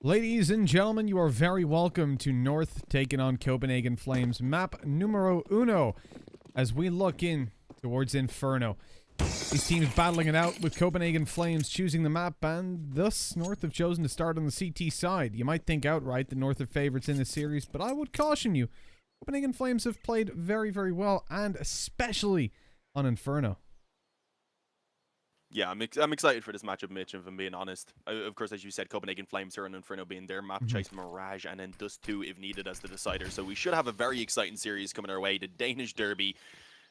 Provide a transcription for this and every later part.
Ladies and gentlemen, you are very welcome to North taking on Copenhagen Flames, map numero uno, as we look in towards Inferno. These teams battling it out with Copenhagen Flames choosing the map, and thus North have chosen to start on the CT side. You might think outright that North are favorites in this series, but I would caution you. Copenhagen Flames have played very, very well, and especially on Inferno. Yeah, I'm excited for this matchup, Mitch, if I'm being honest. Of course, as you said, Copenhagen Flames are on Inferno being their map choice, Mirage, and then Dust 2 if needed as the decider. So we should have a very exciting series coming our way. The Danish Derby.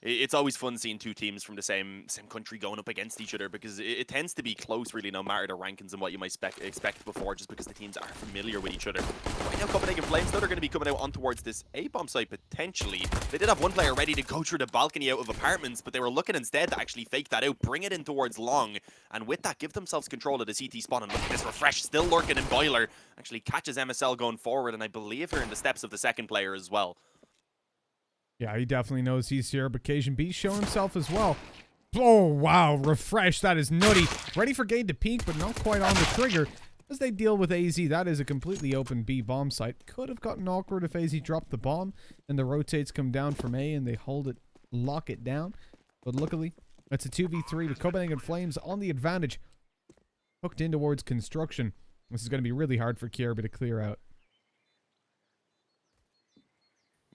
It's always fun seeing two teams from the same country going up against each other because it tends to be close, really, no matter the rankings and what you might expect before, just because the teams are familiar with each other. Right now, Copenhagen Flames, though, they're going to be coming out on towards this A-bomb site, potentially. They did have one player ready to go through the balcony out of apartments, but they were looking instead to actually fake that out, bring it in towards long, and with that, give themselves control of the CT spawn. And look at this Refresh, still lurking in Boiler, actually catches MSL going forward, and I believe they're in the steps of the second player as well. Yeah, he definitely knows he's here, but Cajun B show himself as well. Oh, wow, Refresh, that is nutty. Ready for Gade to peek, but not quite on the trigger. As they deal with AZ, that is a completely open B bomb site. Could have gotten awkward if AZ dropped the bomb, and the rotates come down from A, and they hold it, lock it down. But luckily, that's a 2v3 with Copenhagen Flames on the advantage. Hooked in towards construction. This is going to be really hard for Kierby to clear out.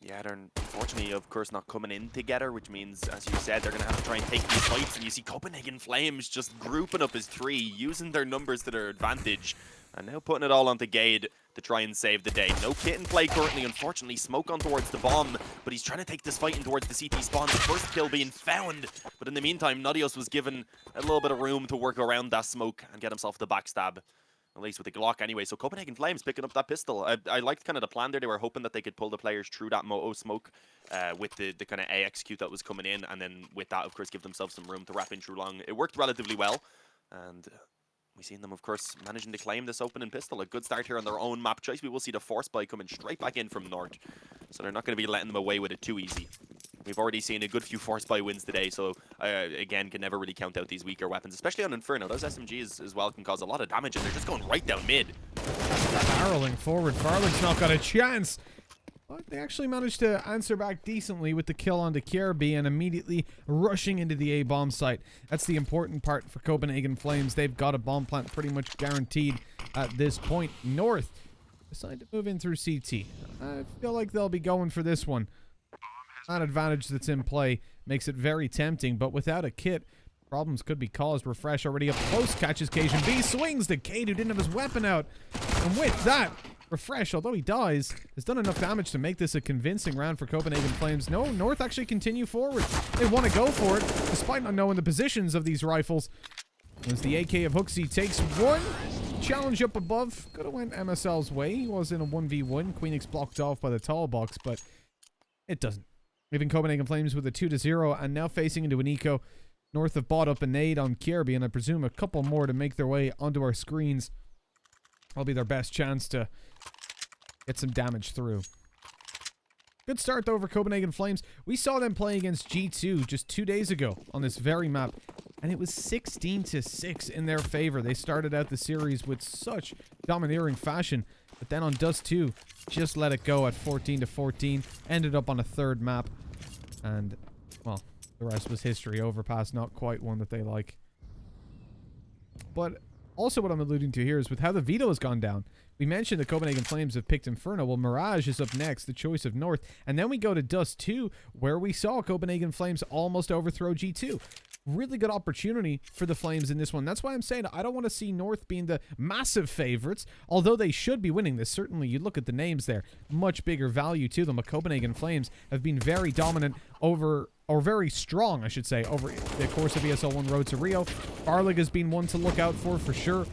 Yeah, they're unfortunately, of course, not coming in together, which means, as you said, they're going to have to try and take these fights. And you see Copenhagen Flames just grouping up as three, using their numbers to their advantage, and now putting it all onto Gade to try and save the day. No kit in play currently, unfortunately. Smoke on towards the bomb, but he's trying to take this fight in towards the CT spawn. The first kill being found, but in the meantime, Nadios was given a little bit of room to work around that smoke and get himself the backstab. At least with the Glock anyway. So Copenhagen Flames picking up that pistol. I liked kind of the plan there. They were hoping that they could pull the players through that Moto smoke with the kind of A execute that was coming in. And then with that, of course, give themselves some room to wrap in through long. It worked relatively well. And we've seen them, of course, managing to claim this opening pistol. A good start here on their own map choice. We will see the Force Buy coming straight back in from North. So they're not going to be letting them away with it too easy. We've already seen a good few Force Buy wins today, so again, can never really count out these weaker weapons, especially on Inferno. Those SMGs as well can cause a lot of damage, and they're just going right down mid. Barreling forward, Farley's not got a chance. But they actually managed to answer back decently with the kill onto Kierby and immediately rushing into the A-bomb site. That's the important part for Copenhagen Flames. They've got a bomb plant pretty much guaranteed at this point. North decided to move in through CT. I feel like they'll be going for this one. That advantage that's in play makes it very tempting, but without a kit, problems could be caused. Refresh already up close, catches Cajun B, swings to Cade, who didn't have his weapon out. And with that, Refresh, although he dies, has done enough damage to make this a convincing round for Copenhagen Flames. No, North actually continue forward. They want to go for it, despite not knowing the positions of these rifles. As the AK of Oopsie takes one challenge up above, could have went MSL's way. He was in a 1v1. Kleenex blocked off by the tall box, but it doesn't. Leaving Copenhagen Flames with a 2-0 and now facing into an eco. North have bought up a nade on Kierby and I presume a couple more to make their way onto our screens. That'll be their best chance to get some damage through. Good start though for Copenhagen Flames. We saw them play against G2 just 2 days ago on this very map, and it was 16-6 in their favor. They started out the series with such domineering fashion, but then on Dust 2, just let it go at 14-14. Ended up on a third map, and well, the rest was history. Overpass, not quite one that they like. But also what I'm alluding to here is with how the veto has gone down. We mentioned the Copenhagen Flames have picked Inferno. Well, Mirage is up next, the choice of North. And then we go to Dust 2, where we saw Copenhagen Flames almost overthrow G2. Really good opportunity for the Flames in this one. That's why I'm saying I don't want to see North being the massive favorites, although they should be winning this. Certainly, you look at the names there, much bigger value to them. The Copenhagen Flames have been very dominant over, or very strong, I should say, over the course of ESL 1 Road to Rio. Farley has been one to look out for sure.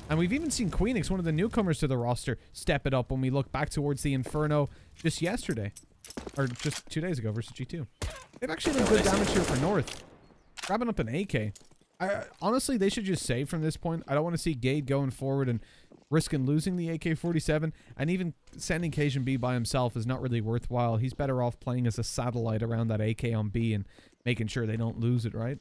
And we've even seen Kleenex, one of the newcomers to the roster, step it up when we look back towards the Inferno just yesterday. Or just 2 days ago versus G2. They've actually done good damage here for North. Grabbing up an AK. Honestly, they should just save from this point. I don't want to see Gade going forward and risking losing the AK-47. And even sending Cajun B by himself is not really worthwhile. He's better off playing as a satellite around that AK on B and making sure they don't lose it, right?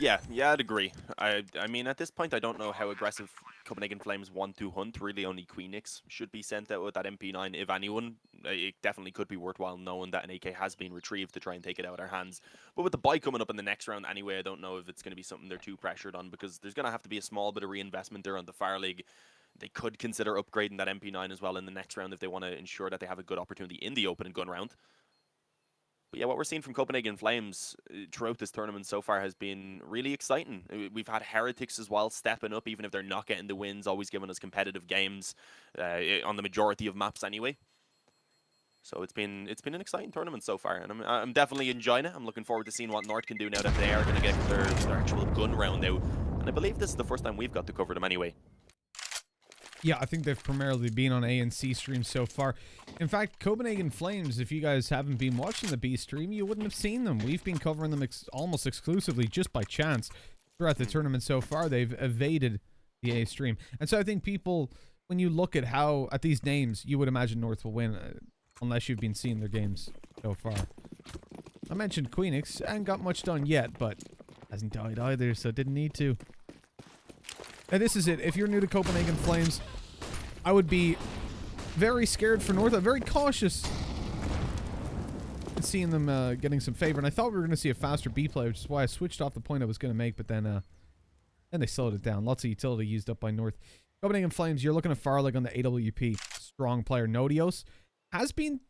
Yeah, I'd agree. I mean, at this point, I don't know how aggressive Copenhagen Flames want to hunt. Really, only Queenix should be sent out with that MP9, if anyone. It definitely could be worthwhile knowing that an AK has been retrieved to try and take it out of their hands. But with the buy coming up in the next round anyway, I don't know if it's going to be something they're too pressured on, because there's going to have to be a small bit of reinvestment there on the Farley. They could consider upgrading that MP9 as well in the next round if they want to ensure that they have a good opportunity in the open and gun round. But yeah, what we're seeing from Copenhagen Flames throughout this tournament so far has been really exciting. We've had Heretics as well stepping up, even if they're not getting the wins, always giving us competitive games on the majority of maps anyway. So it's been an exciting tournament so far, and I'm definitely enjoying it. I'm looking forward to seeing what North can do now that they are going to get their actual gun round out. And I believe this is the first time we've got to cover them anyway. Yeah, I think they've primarily been on A and C streams so far. In fact, Copenhagen Flames, if you guys haven't been watching the B stream, you wouldn't have seen them. We've been covering them almost exclusively just by chance throughout the tournament so far. They've evaded the A stream. And so I think people, when you look at at these names, you would imagine North will win, unless you've been seeing their games so far. I mentioned Queenix, hasn't got much done yet, but hasn't died either, so didn't need to. And this is it. If you're new to Copenhagen Flames, I would be very scared for North. I'm very cautious in seeing them getting some favor. And I thought we were going to see a faster B play, which is why I switched off the point I was going to make. But then they slowed it down. Lots of utility used up by North. Copenhagen Flames, you're looking at Farley on the AWP. Strong player. Nodios has been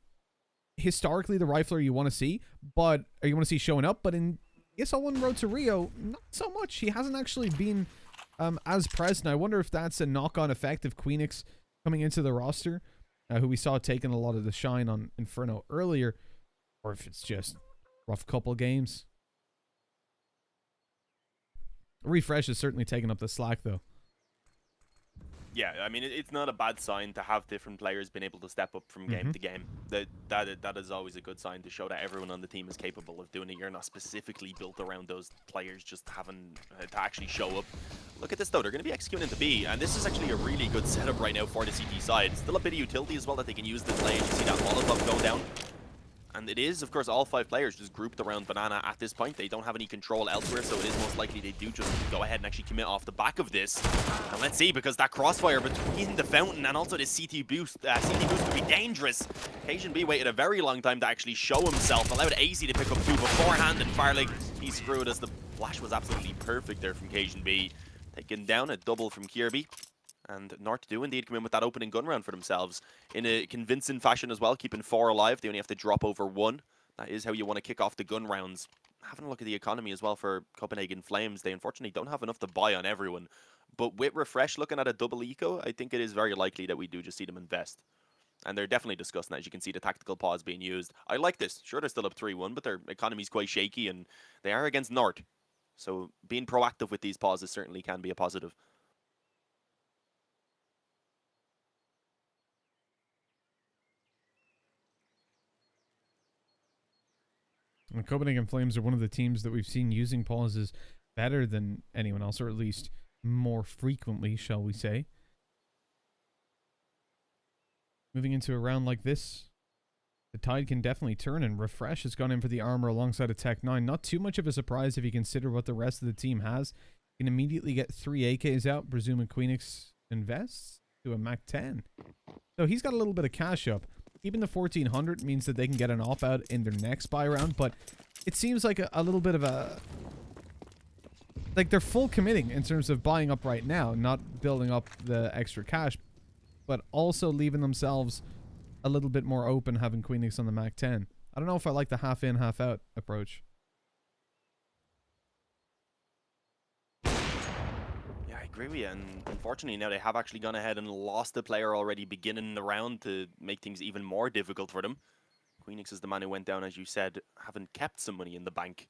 historically the rifler you want to see, or you want to see showing up. But in ESL 1 Road to Rio, not so much. He hasn't actually been as present. I wonder if that's a knock-on effect of Queenix coming into the roster, who we saw taking a lot of the shine on Inferno earlier, or if it's just rough couple games. Refresh is certainly taking up the slack, though. Yeah, I mean, it's not a bad sign to have different players being able to step up from game to game. That is always a good sign to show that everyone on the team is capable of doing it. You're not specifically built around those players just having to actually show up. Look at this, though. They're going to be executing into B, and this is actually a really good setup right now for the CT side. Still a bit of utility as well that they can use this lane. You see that Molotov go down. And it is, of course, all 5 players just grouped around Banana at this point. They don't have any control elsewhere, so it is most likely they do just go ahead and actually commit off the back of this. And let's see, because that crossfire between the fountain and also this CT boost could be dangerous. Cajun B waited a very long time to actually show himself, allowed AZ to pick up 2 beforehand, and Farley, he screwed as the flash was absolutely perfect there from Cajun B. Taking down a double from Kirby. And North do indeed come in with that opening gun round for themselves in a convincing fashion as well, keeping 4 alive. They only have to drop over 1. That is how you want to kick off the gun rounds. Having a look at the economy as well for Copenhagen Flames, they unfortunately don't have enough to buy on everyone. But with Refresh looking at a double eco, I think it is very likely that we do just see them invest. And they're definitely discussing that. As you can see, the tactical pause being used. I like this. Sure, they're still up 3-1, but their economy's quite shaky, and they are against North. So being proactive with these pauses certainly can be a positive. And Copenhagen Flames are one of the teams that we've seen using pauses better than anyone else, or at least more frequently, shall we say. Moving into a round like this, the tide can definitely turn, and Refresh has gone in for the armor alongside a Tech 9. Not too much of a surprise if you consider what the rest of the team has. You can immediately get 3 AKs out, presuming Queenix invests to a Mac 10. So he's got a little bit of cash up. Even the 1400 means that they can get an op out in their next buy round, but it seems like a little bit of a... Like, they're full committing in terms of buying up right now, not building up the extra cash, but also leaving themselves a little bit more open having Queenix on the Mac 10. I don't know if I like the half in, half out approach. Agree with you, and unfortunately now they have actually gone ahead and lost a player already beginning the round to make things even more difficult for them. Queenix is the man who went down, as you said, having kept some money in the bank.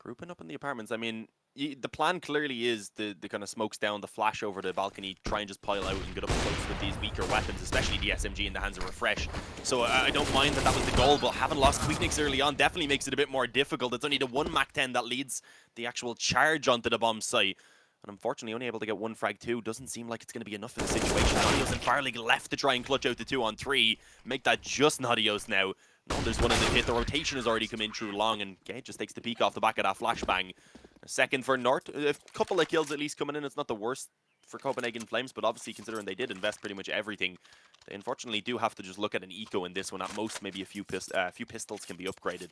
Grouping up in the apartments, I mean, the plan clearly is the kind of smokes down, the flash over the balcony, try and just pile out and get up close with these weaker weapons, especially the SMG in the hands of Refresh. So I don't mind that was the goal, but having lost Queenix early on definitely makes it a bit more difficult. It's only the 1 Mac 10 that leads the actual charge onto the bomb site. And unfortunately, only able to get 1 frag 2. Doesn't seem like it's going to be enough for the situation. Nodios and Farley left to try and clutch out the 2-on-3. Make that just Nodios now. Oh, there's one in the pit. The rotation has already come in through long, and Gage just takes the peek off the back of that flashbang. A second for Nort. A couple of kills at least coming in. It's not the worst for Copenhagen Flames, but obviously considering they did invest pretty much everything, they unfortunately do have to just look at an eco in this one. At most, maybe a few pistols can be upgraded.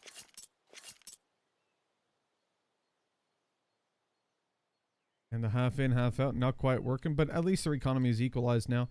And the half in, half out, not quite working, but at least their economy is equalized now.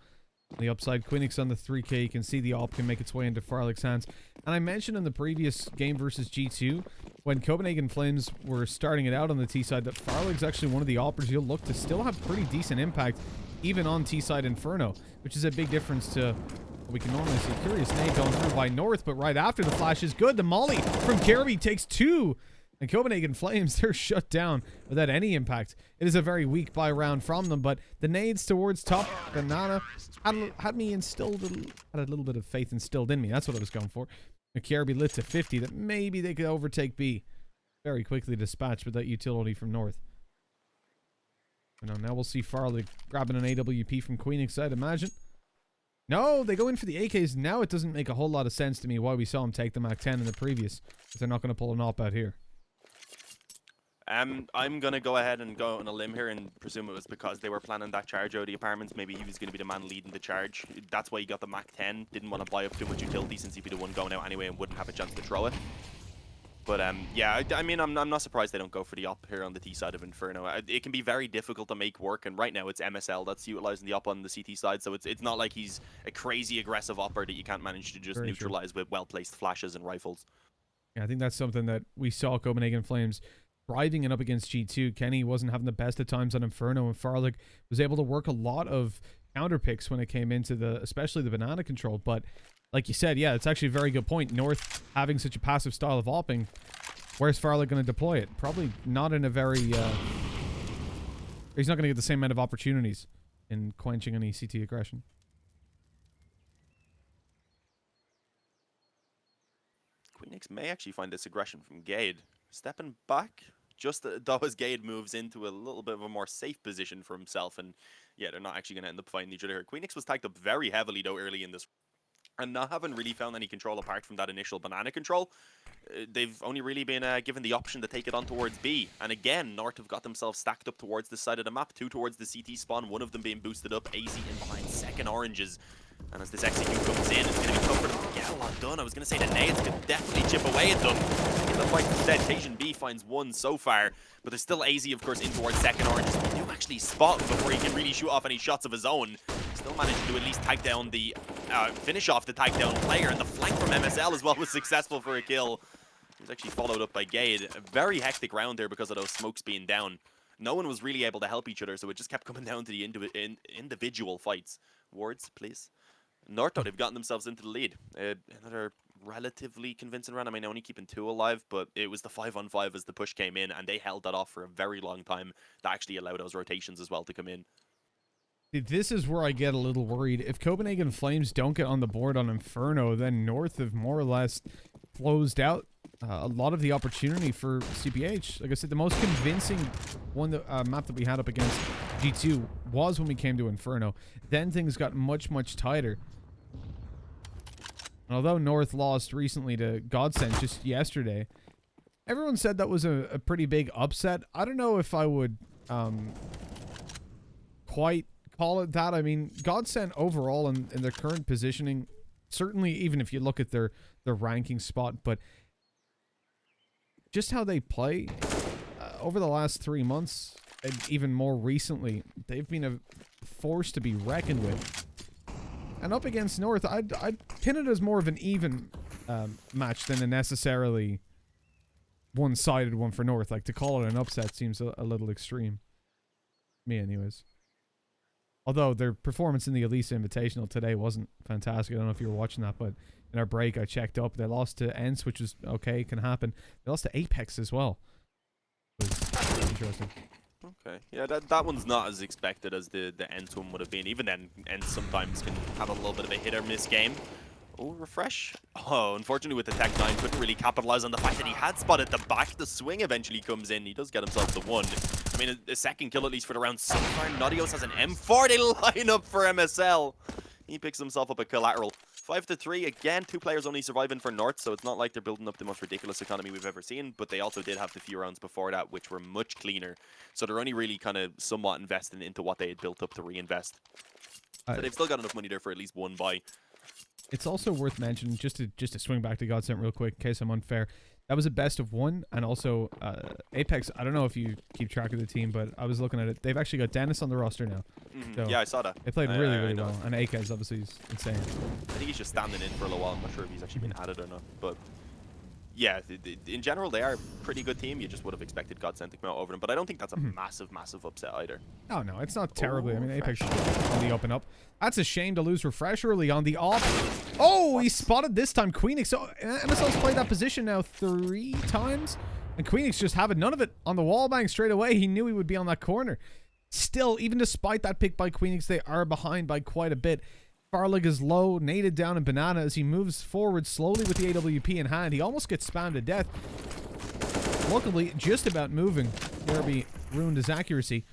On the upside, Kleenex on the 3K, you can see the AWP can make its way into Farley's hands. And I mentioned in the previous game versus G2, when Copenhagen Flames were starting it out on the T side, that Farley's actually one of the AWPers you'll look to still have pretty decent impact, even on T side Inferno, which is a big difference to what we can normally see. Curious nade going through by North, but right after the flash is good. The molly from Kirby takes 2. And Copenhagen Flames, they're shut down without any impact. It is a very weak buy round from them, but the nades towards top banana had me instilled, had a little bit of faith instilled in me. That's what I was going for. Kirby lit to 50, that maybe they could overtake B. Very quickly dispatched with that utility from North. Now we'll see Farley grabbing an AWP from Queenix, I'd imagine. No, they go in for the AKs. Now it doesn't make a whole lot of sense to me why we saw him take the Mac 10 in the previous, if they're not going to pull an AWP out here. I'm going to go ahead and go on a limb here and presume it was because they were planning that charge out of the apartments. Maybe he was going to be the man leading the charge. That's why he got the Mac 10. Didn't want to buy up too much utility since he'd be the one going out anyway and wouldn't have a chance to throw it. But yeah, I mean, I'm not surprised they don't go for the op here on the T side of Inferno. It can be very difficult to make work, and right now it's MSL that's utilizing the op on the CT side, so it's not like he's a crazy aggressive opper that you can't manage to just neutralize with well-placed flashes and rifles. Yeah, I think that's something that we saw Copenhagen Flames driving it up against G2. Kenny wasn't having the best of times on Inferno, and Farley was able to work a lot of counter picks when it came into especially the banana control. But like you said, yeah, it's actually a very good point. North having such a passive style of opping, where's Farley going to deploy it? Probably not in a very he's not going to get the same amount of opportunities in quenching any CT aggression. Queenix may actually find this aggression from Gade. Stepping back, just though as Gade moves into a little bit of a more safe position for himself, and yeah, they're not actually going to end up fighting each other here. Queenix was tagged up very heavily though early in this, and not having really found any control apart from that initial banana control. They've only really been given the option to take it on towards B, and again, North have got themselves stacked up towards the side of the map, 2 towards the CT spawn, one of them being boosted up, AZ in behind second oranges. And as this execute comes in, it's going to be tough for them to get a lot done. I was going to say the nades could definitely chip away at them. That's why instead, Cajun B finds 1 so far. But there's still AZ, of course, in towards second orange. So we do actually spot him before he can really shoot off any shots of his own. Still managed to at least tag down the, finish off the tag down player. And the flank from MSL as well was successful for a kill. He was actually followed up by Gade. A very hectic round there because of those smokes being down. No one was really able to help each other, so it just kept coming down to the individual fights. Wards, please. North, though, they've gotten themselves into the lead. Another relatively convincing run. I mean, only keeping 2 alive, but it was the 5-on-5 as the push came in, and they held that off for a very long time. That actually allowed those rotations as well to come in. This is where I get a little worried. If Copenhagen Flames don't get on the board on Inferno, then North have more or less closed out a lot of the opportunity for CPH. Like I said, the most convincing map that we had up against G2 was when we came to Inferno. Then things got much, much tighter. And although North lost recently to Godsend just yesterday, everyone said that was a pretty big upset. I don't know if I would quite call it that. I mean, Godsend overall in their current positioning, certainly even if you look at their ranking spot, but just how they play over the last 3 months, and even more recently, they've been a force to be reckoned with. And up against North, I'd pin it as more of an even match than a necessarily one-sided one for North. Like, to call it an upset seems a little extreme. Me, anyways. Although their performance in the Elisa Invitational today wasn't fantastic. I don't know if you were watching that, but in our break, I checked up. They lost to Ents, which was okay, can happen. They lost to Apex as well. It was interesting. Okay, yeah, that one's not as expected as the Ents one would have been. Even then, Ents sometimes can have a little bit of a hit or miss game. Oh, refresh. Oh, unfortunately with the Tech 9, couldn't really capitalize on the fact that he had spotted the back. The swing eventually comes in. He does get himself the 1. I mean, a second kill at least for the round so far. Nodios has an M4. They line up for MSL. He picks himself up a collateral. 5-3 again. 2 players only surviving for North, so it's not like they're building up the most ridiculous economy we've ever seen. But they also did have the few rounds before that, which were much cleaner. So they're only really kind of somewhat investing into what they had built up to reinvest. So they've still got enough money there for at least one buy. It's also worth mentioning, just to swing back to Godsent real quick, in case I'm unfair. That was a best of 1, and also Apex. I don't know if you keep track of the team, but I was looking at it. They've actually got Dennis on the roster now. So yeah, I saw that. They played really well, and Akez obviously is insane. I think he's just standing in for a little while. I'm not sure if he's actually been added or not, but yeah, in general, they are a pretty good team. You just would have expected Godsent to come out over them, but I don't think that's a massive upset either. Oh, no, it's not terribly. I mean, Apex on the open up. That's a shame to lose Refresh early on the off. Oh, he spotted this time. Queenix. So MSL's played that position now 3 times, and Queenix just having none of it on the wall bang straight away. He knew he would be on that corner. Still, even despite that pick by Queenix, they are behind by quite a bit. Farley is low, naded down in Banana as he moves forward slowly with the AWP in hand. He almost gets spammed to death. Luckily, just about moving. Kirby ruined his accuracy.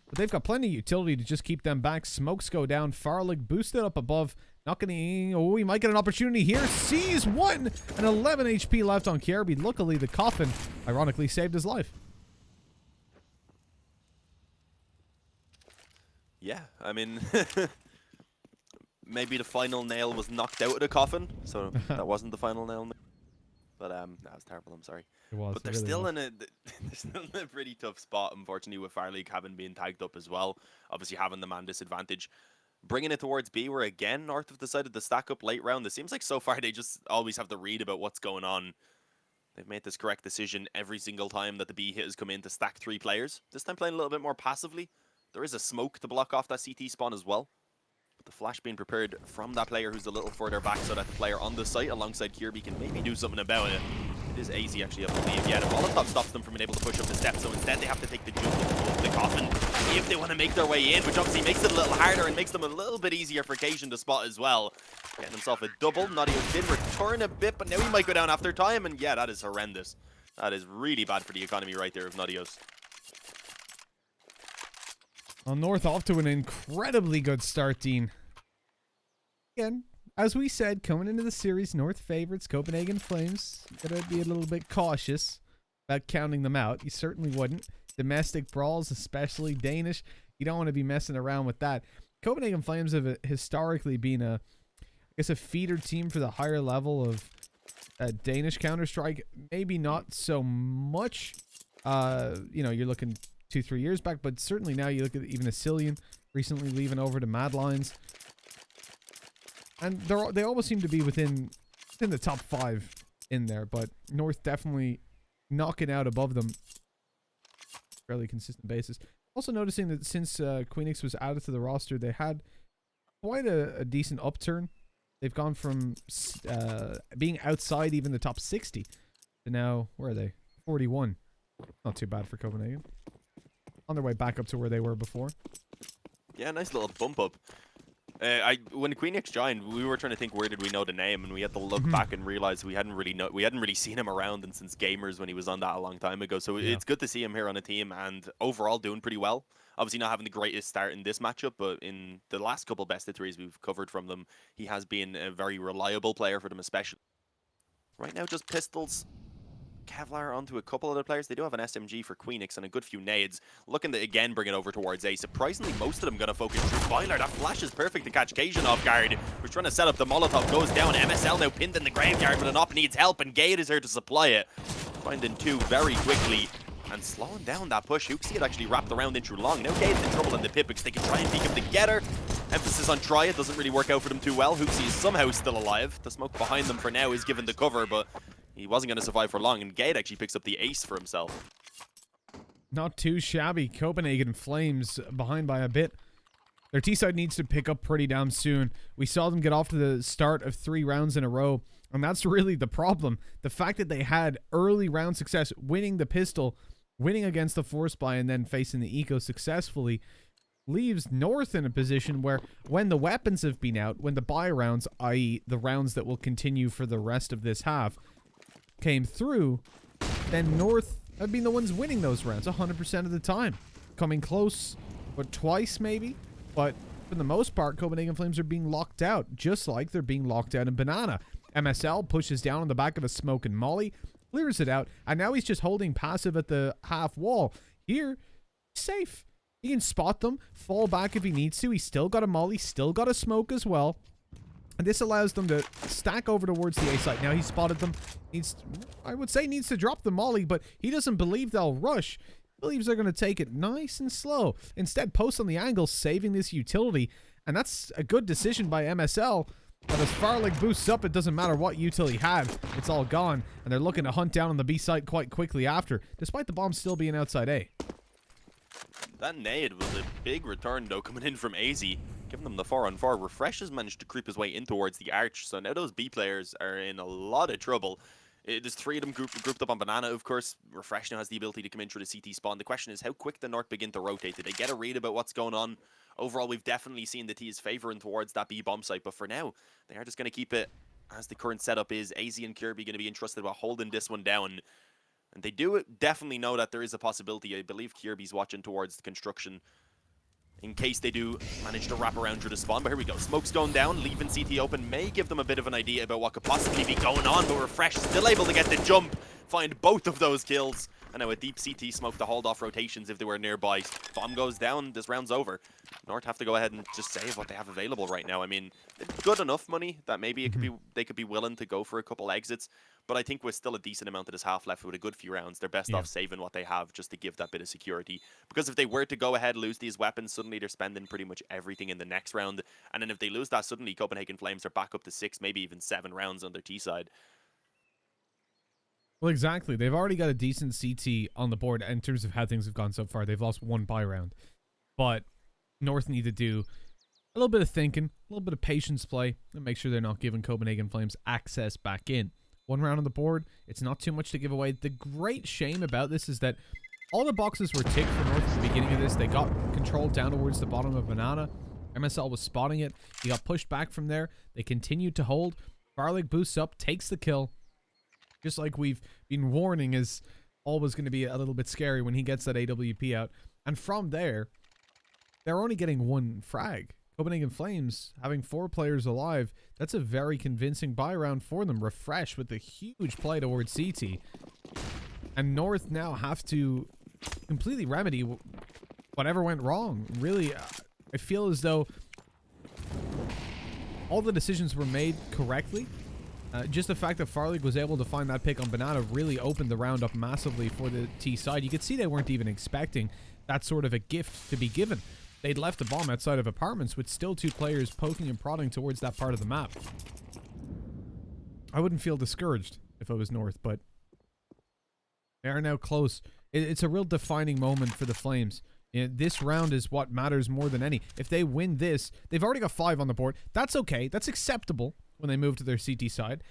But they've got plenty of utility to just keep them back. Smokes go down. Farley boosted up above. Not gonna... Oh, he might get an opportunity here. Sees one! And 11 HP left on Kirby. Luckily, the coffin, ironically, saved his life. Yeah, I mean... Maybe the final nail was knocked out of the coffin, so that wasn't the final nail. But that was terrible. I'm sorry. It was. But they're still in a pretty tough spot, unfortunately, with Farley having been tagged up as well. Obviously, having the man disadvantage, bringing it towards B, where again North have decided to stack up late round. It seems like so far they just always have to read about what's going on. They've made this correct decision every single time that the B hitters come in to stack 3 players. This time playing a little bit more passively. There is a smoke to block off that CT spawn as well. The flash being prepared from that player who's a little further back so that the player on the site alongside Kirby can maybe do something about it. It is AZ actually, I believe. Yeah, the Molotov stops them from being able to push up the steps, so instead they have to take the jump into the coffin if they want to make their way in, which obviously makes it a little harder and makes them a little bit easier for Cajun to spot as well. Getting himself a double. Nadios did return a bit, but now he might go down after time, and yeah, that is horrendous. That is really bad for the economy right there of Nadios. Well, North off to an incredibly good start, Dean. Again, as we said, coming into the series, North favorites, Copenhagen Flames. Gotta be a little bit cautious about counting them out. You certainly wouldn't. Domestic brawls, especially Danish, you don't want to be messing around with that. Copenhagen Flames have historically been I guess a feeder team for the higher level of Danish Counter-Strike. Maybe not so much. You know, you're looking 2-3 years back, but certainly now you look at even Asilian recently leaving over to Mad Lions. And they always seem to be within the top 5 in there, but North definitely knocking out above them fairly consistent basis. Also noticing that since Queenix was added to the roster, they had quite a decent upturn. They've gone from being outside even the top 60 to now, where are they? 41. Not too bad for Copenhagen. On their way back up to where they were before. Yeah, nice little bump up. When Queenix joined, we were trying to think where did we know the name, and we had to look back and realize we hadn't really seen him around and since Gamers when he was on that a long time ago. So yeah, it's good to see him here on a team and overall doing pretty well. Obviously not having the greatest start in this matchup, but in the last couple best of threes we've covered from them, he has been a very reliable player for them, especially. Right now, just pistols. Kevlar onto a couple other players. They do have an SMG for Queenix and a good few nades. Looking to again bring it over towards A. Surprisingly, most of them going to focus through Boiler. That flash is perfect to catch Cajun off guard. We're trying to set up the Molotov. Goes down. MSL now pinned in the graveyard, but an op needs help, and Gade is here to supply it. Finding 2 very quickly and slowing down that push. Oopsie had actually wrapped around in too long. Now Gade's in trouble in the pit because they can try and peek him together. Emphasis on try. It doesn't really work out for them too well. Oopsie is somehow still alive. The smoke behind them for now is given the cover, but he wasn't going to survive for long, and Gade actually picks up the ace for himself. Not too shabby. Copenhagen Flames behind by a bit. Their T-side needs to pick up pretty damn soon. We saw them get off to the start of 3 rounds in a row, and that's really the problem. The fact that they had early round success, winning the pistol, winning against the Force Buy, and then facing the Eco successfully, leaves North in a position where when the weapons have been out, when the buy rounds, i.e. the rounds that will continue for the rest of this half, came through, then North have been the ones winning those rounds 100% of the time. Coming close, but twice maybe. But for for the most part, Copenhagen Flames are being locked out, just like they're being locked out in Banana. MSL pushes down on the back of a smoke and molly, clears it out, and now he's just holding passive at the half wall. Here, he's safe. He can spot them, fall back if he needs to. He's still got a molly, still got a smoke as well. And this allows them to stack over towards the A site. Now he's spotted them. I would say needs to drop the molly, but he doesn't believe they'll rush. He believes they're going to take it nice and slow. Instead, post on the angle, saving this utility. And that's a good decision by MSL. But as Farley boosts up, it doesn't matter what util he had. It's all gone. And they're looking to hunt down on the B site quite quickly after, despite the bomb still being outside A. That nade was a big return, though, coming in from AZ. Giving them the 4-on-4. Refresh has managed to creep his way in towards the arch. So now those B players are in a lot of trouble. There's 3 of them grouped up on Banana, of course. Refresh now has the ability to come in through the CT spawn. The question is, how quick the North begin to rotate? Did they get a read about what's going on? Overall, we've definitely seen the T's favoring towards that B bomb site. But for now, they are just going to keep it as the current setup is. AZ and Kirby going to be entrusted about holding this one down. And they do definitely know that there is a possibility. I believe Kirby's watching towards the construction in case they do manage to wrap around through the spawn. But here we go. Smoke's going down, leaving CT open. May give them a bit of an idea about what could possibly be going on, but Refresh still able to get the jump, find both of those kills. And now a deep CT smoke to hold off rotations if they were nearby. Bomb goes down, this round's over. North have to go ahead and just save what they have available right now. I mean, it's good enough money that maybe it could be they could be willing to go for a couple exits. But I think with still a decent amount of this half left with a good few rounds, they're best off saving what they have just to give that bit of security. Because if they were to go ahead, lose these weapons, suddenly they're spending pretty much everything in the next round. And then if they lose that, suddenly Copenhagen Flames are back up to 6, maybe even 7 rounds on their T side. Well, exactly. They've already got a decent CT on the board in terms of how things have gone so far. They've lost 1 buy round. But North need to do a little bit of thinking, a little bit of patience play, and make sure they're not giving Copenhagen Flames access back in. 1 round on the board, it's not too much to give away. The great shame about this is that all the boxes were ticked for North at the beginning of this. They got controlled down towards the bottom of Banana. MSL was spotting it. He got pushed back from there. They continued to hold. Farley boosts up, takes the kill. Just like we've been warning is always going to be a little bit scary when he gets that AWP out. And from there, they're only getting 1 frag. Copenhagen Flames having 4 players alive, that's a very convincing buy round for them. Refresh with a huge play towards CT. And North now have to completely remedy whatever went wrong. Really, I feel as though all the decisions were made correctly. Just the fact that Farley was able to find that pick on Banana really opened the round up massively for the T side. You could see they weren't even expecting that sort of a gift to be given. They'd left a bomb outside of apartments with still 2 players poking and prodding towards that part of the map. I wouldn't feel discouraged if I was North, but they are now close. It's a real defining moment for the Flames. This round is what matters more than any. If they win this, they've already got 5 on the board. That's okay. That's acceptable when they move to their CT side.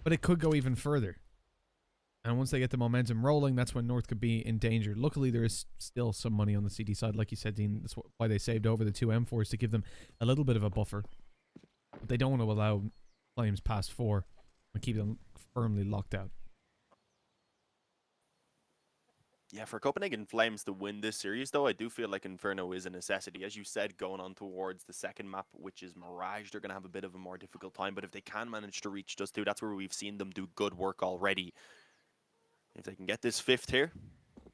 But it could go even further. And once they get the momentum rolling, that's when North could be in danger. Luckily, there is still some money on the CT side. Like you said, Dean, that's why they saved over the 2 M4s to give them a little bit of a buffer. But they don't want to allow Flames past 4 and keep them firmly locked out. Yeah, for Copenhagen Flames to win this series, though, I do feel like Inferno is a necessity. As you said, going on towards the second map, which is Mirage, they're going to have a bit of a more difficult time. But if they can manage to reach just 2, that's where we've seen them do good work already. If they can get this 5th here,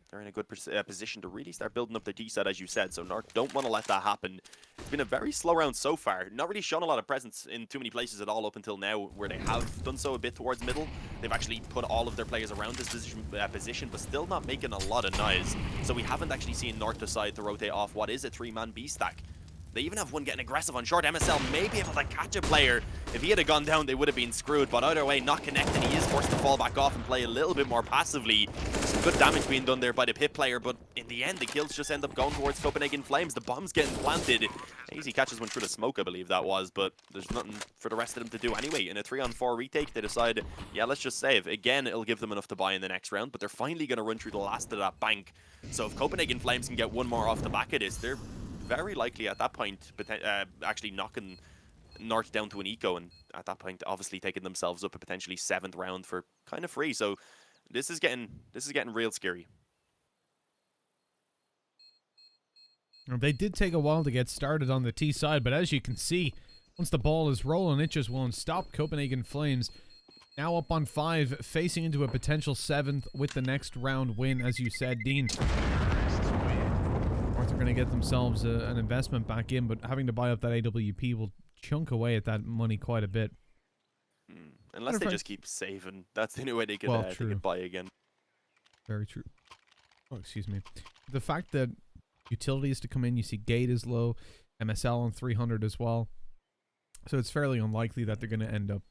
they're in a good position to really start building up their D side, as you said. So North don't want to let that happen. It's been a very slow round so far. Not really shown a lot of presence in too many places at all up until now, where they have done so a bit towards middle. They've actually put all of their players around this position, but still not making a lot of noise. So we haven't actually seen North decide to rotate off what is a 3-man B stack. They even have one getting aggressive on short. MSL may be able to catch a player. If he had gone down, they would have been screwed. But either way, not connected. He is forced to fall back off and play a little bit more passively. Some good damage being done there by the pit player. But in the end, the kills just end up going towards Copenhagen Flames. The bomb's getting planted. Easy catches one through the smoke, I believe that was. But there's nothing for the rest of them to do anyway. In a 3-on-4 retake, they decide, yeah, let's just save. Again, it'll give them enough to buy in the next round. But they're finally going to run through the last of that bank. So if Copenhagen Flames can get one more off the back of this, they're very likely at that point actually knocking North down to an eco, and at that point obviously taking themselves up a potentially 7th round for kind of free. So this is getting real scary. They did take a while to get started on the T side, but as you can see, once the ball is rolling, it just won't stop. Copenhagen Flames now up on 5, facing into a potential 7th with the next round win, as you said, Dean. North are going to get themselves an investment back in, but having to buy up that AWP will chunk away at that money quite a bit. Unless they just keep saving. That's the only way they could buy again. Very true. Oh, excuse me. The fact that utilities to come in, you see Gate is low, MSL on 300 as well. So it's fairly unlikely that they're going to end up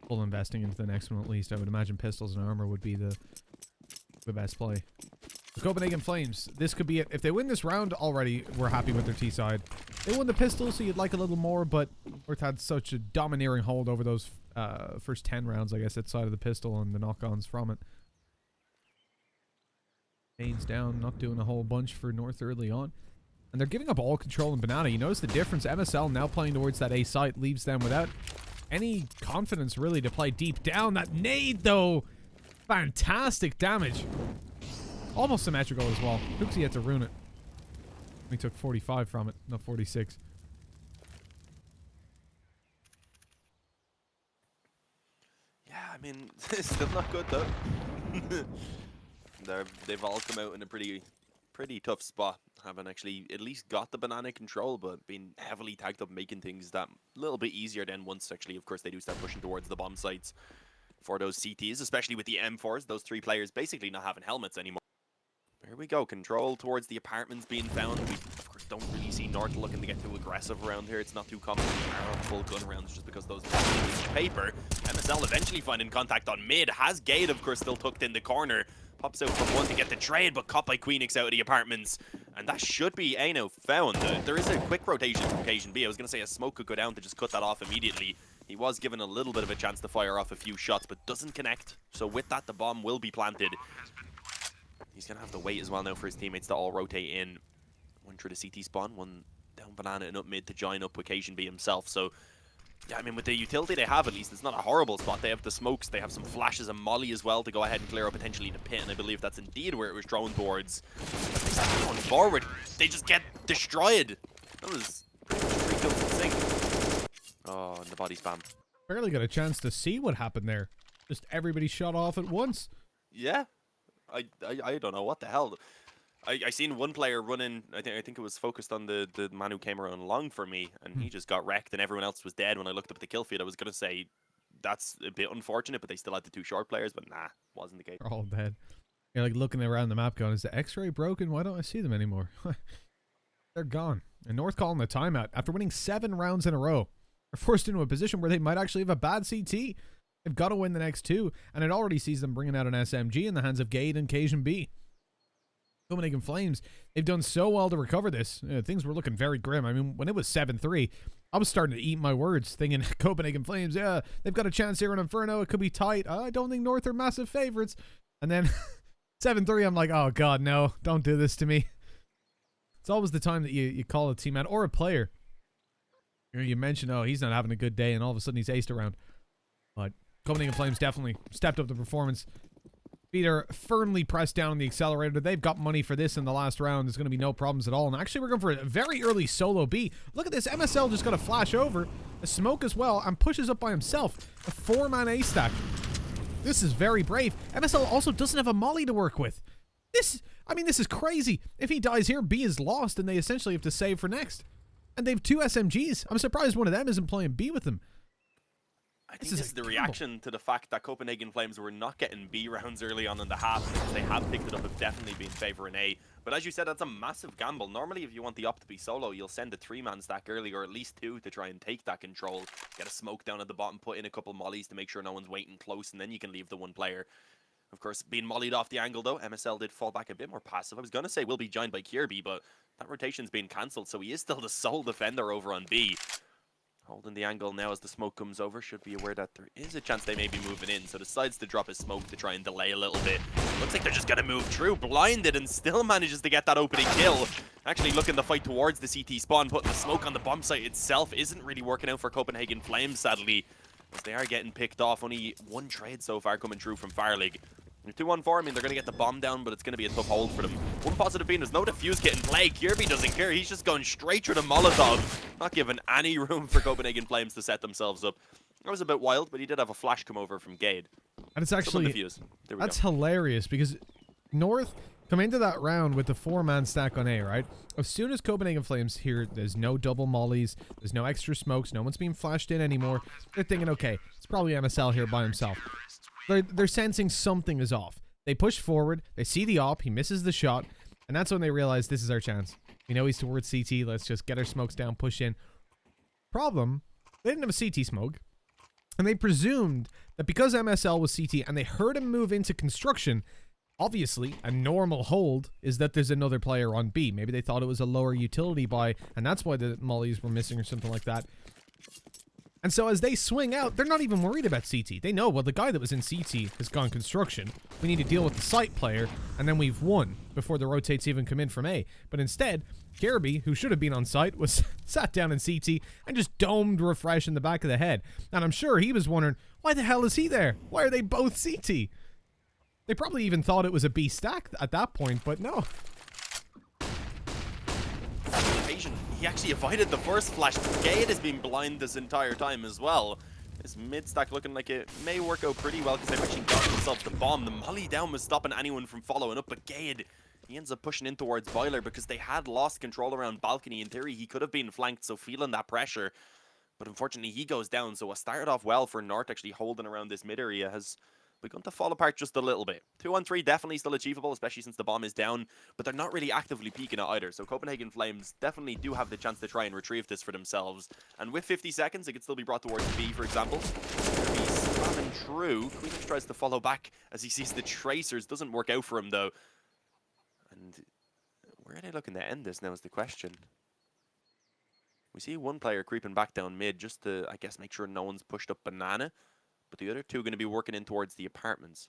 full investing into the next one at least. I would imagine pistols and armor would be the best play. The Copenhagen Flames, this could be it. If they win this round already, we're happy with their T side. They won the pistol, so you'd like a little more, but North had such a domineering hold over those first 10 rounds, I guess, outside of the pistol and the knock-ons from it. Pains down, not doing a whole bunch for North early on. And they're giving up all control in Banana. You notice the difference. MSL now playing towards that A site leaves them without any confidence really to play deep down. That nade, though, fantastic damage. Almost symmetrical as well. Oopsie had to ruin it. We took 45 from it, not 46. Yeah, I mean, it's still not good though. They've all come out in a pretty tough spot, having actually at least got the banana control, but been heavily tagged up, making things that little bit easier then once actually, of course, they do start pushing towards the bomb sites for those CTs, especially with the M4s, those 3 players basically not having helmets anymore. Here we go, control towards the apartments being found. We, of course, don't really see North looking to get too aggressive around here. It's not too common to fire on full gun rounds just because those pieces of paper. MSL eventually finding contact on mid. Has Gate, of course, still tucked in the corner. Pops out from 1 to get the trade, but caught by Kleenex out of the apartments. And that should be A now found. There is a quick rotation from occasion B. I was going to say a smoke could go down to just cut that off immediately. He was given a little bit of a chance to fire off a few shots, but doesn't connect. So with that, the bomb will be planted. He's going to have to wait as well now for his teammates to all rotate in. 1 through the CT spawn, 1 down banana and up mid to join up occasion B himself. So, yeah, I mean, with the utility they have, at least, it's not a horrible spot. They have the smokes, they have some flashes and molly as well to go ahead and clear up potentially the pit, and I believe that's indeed where it was thrown towards. As they start going forward, they just get destroyed. That was pretty kills in sync. Oh, and the body spam. Barely got a chance to see what happened there. Just everybody shot off at once. Yeah. I don't know what the hell. I seen one player running. I think it was focused on the man who came around long for me, and he just got wrecked, and everyone else was dead. When I looked up at the kill feed, I was gonna say that's a bit unfortunate, but they still had the 2 short players. But nah, wasn't the case. They're all dead. You're like looking around the map, going, "Is the X-ray broken? Why don't I see them anymore?" They're gone. And North calling the timeout after winning 7 rounds in a row. They're forced into a position where they might actually have a bad CT. They've got to win the next 2, and it already sees them bringing out an SMG in the hands of Gate and Cajun B. Copenhagen Flames, they've done so well to recover this. Things were looking very grim. I mean, when it was 7-3, I was starting to eat my words, thinking Copenhagen Flames, yeah, they've got a chance here in Inferno. It could be tight. I don't think North are massive favorites. And then 7-3, I'm like, oh, God, no, don't do this to me. It's always the time that you call a teammate or a player. You mention, oh, he's not having a good day, and all of a sudden he's aced around. But Copenhagen Flames definitely stepped up the performance. Feet are firmly pressed down on the accelerator. They've got money for this in the last round. There's going to be no problems at all. And actually, we're going for a very early solo B. Look at this. MSL just got a flash over, a smoke as well, and pushes up by himself. A 4-man A stack. This is very brave. MSL also doesn't have a molly to work with. This is crazy. If he dies here, B is lost, and they essentially have to save for next. And they have 2 SMGs. I'm surprised one of them isn't playing B with them. I think this is the reaction to the fact that Copenhagen Flames were not getting B rounds early on in the half, because they have picked it up, have definitely been favouring A. But as you said, that's a massive gamble. Normally, if you want the op to be solo, you'll send a 3-man stack early, or at least 2 to try and take that control. Get a smoke down at the bottom, put in a couple mollies to make sure no one's waiting close, and then you can leave the 1 player. Of course, being mollied off the angle, though, MSL did fall back a bit more passive. I was going to say will be joined by Kirby, but that rotation's been cancelled, so he is still the sole defender over on B. Holding the angle now as the smoke comes over. Should be aware that there is a chance they may be moving in, so decides to drop his smoke to try and delay a little bit. Looks like they're just going to move through. Blinded and still manages to get that opening kill. Actually looking to fight towards the CT spawn, putting the smoke on the bomb site itself isn't really working out for Copenhagen Flames, sadly, as they are getting picked off. Only 1 trade so far coming through from Farley. They're 2-on-4. I mean, they're going to get the bomb down, but it's going to be a tough hold for them. One positive being there's no defuse kit in play. Kirby doesn't care. He's just going straight through the Molotov, not giving any room for Copenhagen Flames to set themselves up. That was a bit wild, but he did have a flash come over from Gade. And it's actually, that's hilarious because North come into that round with the 4-man stack on A, right? As soon as Copenhagen Flames hear there's no double mollies, there's no extra smokes, no one's being flashed in anymore, they're thinking, okay, it's probably MSL here by himself. They're sensing something is off. They push forward, they see the op, he misses the shot, and that's when they realize this is our chance. We know he's towards CT, let's just get our smokes down, push in. Problem, they didn't have a CT smoke, and they presumed that because MSL was CT and they heard him move into construction, obviously a normal hold is that there's another player on B. Maybe they thought it was a lower utility buy, and that's why the mollies were missing or something like that. And so as they swing out, they're not even worried about CT. They know, well, the guy that was in CT has gone construction. We need to deal with the site player, and then we've won before the rotates even come in from A. But instead, Kirby, who should have been on site, was sat down in CT and just domed Refresh in the back of the head. And I'm sure he was wondering, why the hell is he there? Why are they both CT? They probably even thought it was a B stack at that point, but no. He actually avoided the first flash. Gade has been blind this entire time as well. This mid stack looking like it may work out pretty well because they've actually got themselves the bomb. The molly down was stopping anyone from following up, but Gade, he ends up pushing in towards Boiler because they had lost control around balcony. In theory, he could have been flanked, so feeling that pressure. But unfortunately, he goes down. So what started off well for North actually holding around this mid area has begun to fall apart just a little bit. 2-on-3 definitely still achievable, especially since the bomb is down, but they're not really actively peeking it either. So Copenhagen Flames definitely do have the chance to try and retrieve this for themselves. And with 50 seconds, it could still be brought towards B, for example. He's slamming true. Kleenex tries to follow back as he sees the tracers. Doesn't work out for him, though. And where are they looking to end this now is the question. We see one player creeping back down mid just to, I guess, make sure no one's pushed up banana. But the other two are going to be working in towards the apartments.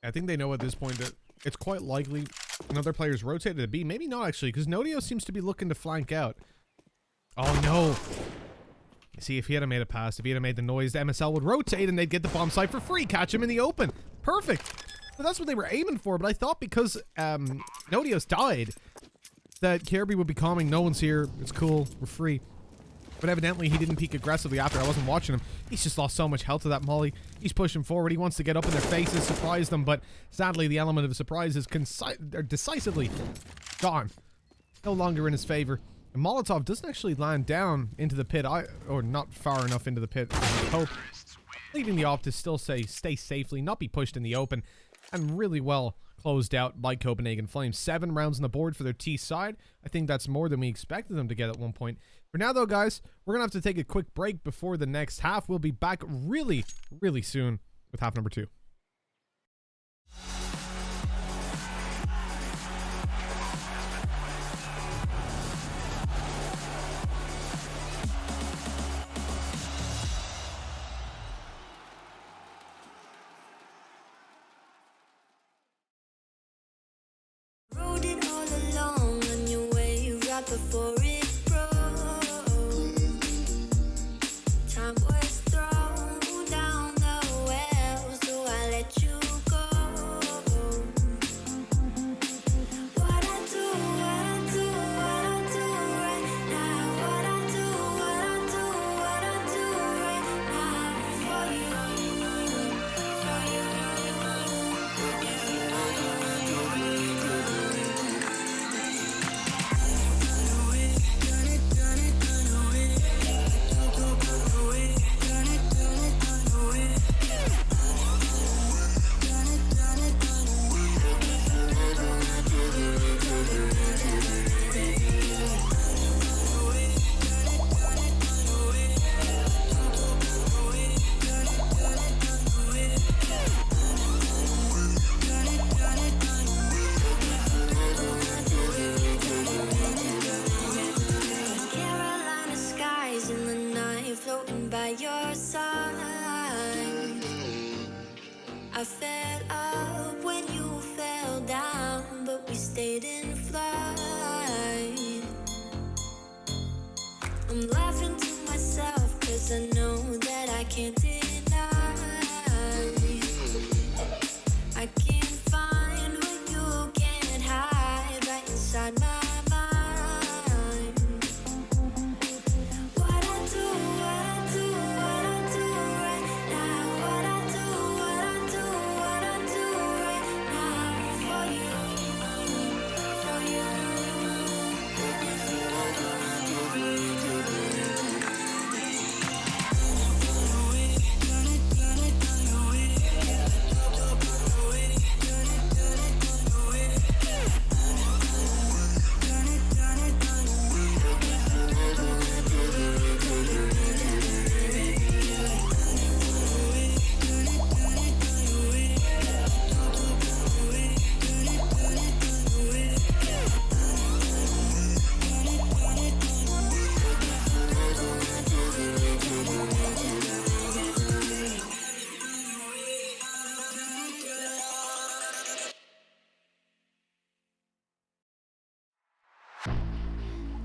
I think they know at this point that it's quite likely another player's rotated to B. Maybe not, actually, because Nodio seems to be looking to flank out. Oh, no. See, if he had made a pass, if he had made the noise, the MSL would rotate and they'd get the bomb site for free. Catch him in the open. Perfect. But that's what they were aiming for. But I thought because Nodio's died, that Kirby would be calming. No one's here. It's cool. We're free. But evidently he didn't peek aggressively after. I wasn't watching him. He's just lost so much health to that molly. He's pushing forward. He wants to get up in their faces, surprise them. But sadly, the element of surprise is decisively gone. No longer in his favor. And Molotov doesn't actually land down into the pit, or not far enough into the pit as we hope. Leaving the op to still say stay safely, not be pushed in the open. And really well closed out by Copenhagen Flames. 7 rounds on the board for their T side. I think that's more than we expected them to get at one point. For now, though, guys, we're going to have to take a quick break before the next half. We'll be back really, really soon with half number 2. Before it broke, time was thrown down the well, so I let you go. What I do right now, what I do right now for you, for you. Your side, I fell up when you fell down, but we stayed in flight. I'm laughing to can't deny. I can't find what you can't hide right inside my mind. What I do right now. What I do right now for you, for you.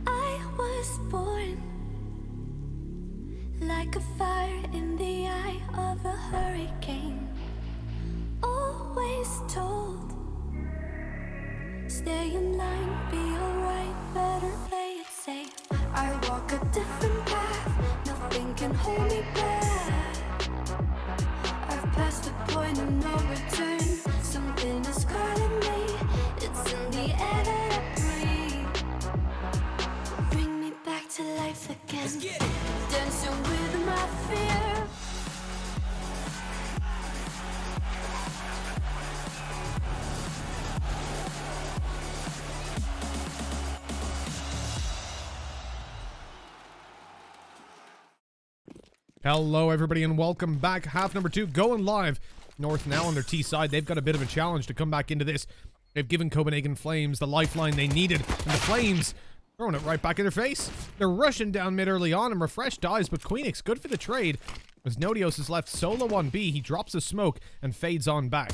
I was born like a fire in the eye of a hurricane. Always told, stay in line, be alright, better play it safe. I walk a different path, nothing can hold me back. I've passed the point of no return, something is calling me, it's in the air that I breathe. Bring me back to life again, dancing with my fear. Hello, everybody, and welcome back. Half number 2 going live. North now on their T side. They've got a bit of a challenge to come back into this. They've given Copenhagen Flames the lifeline they needed, and the Flames throwing it right back in their face. They're rushing down mid early on, and Refresh dies, but Kleenex Good for the trade. As Dioses left solo on B, he drops a smoke and fades on back.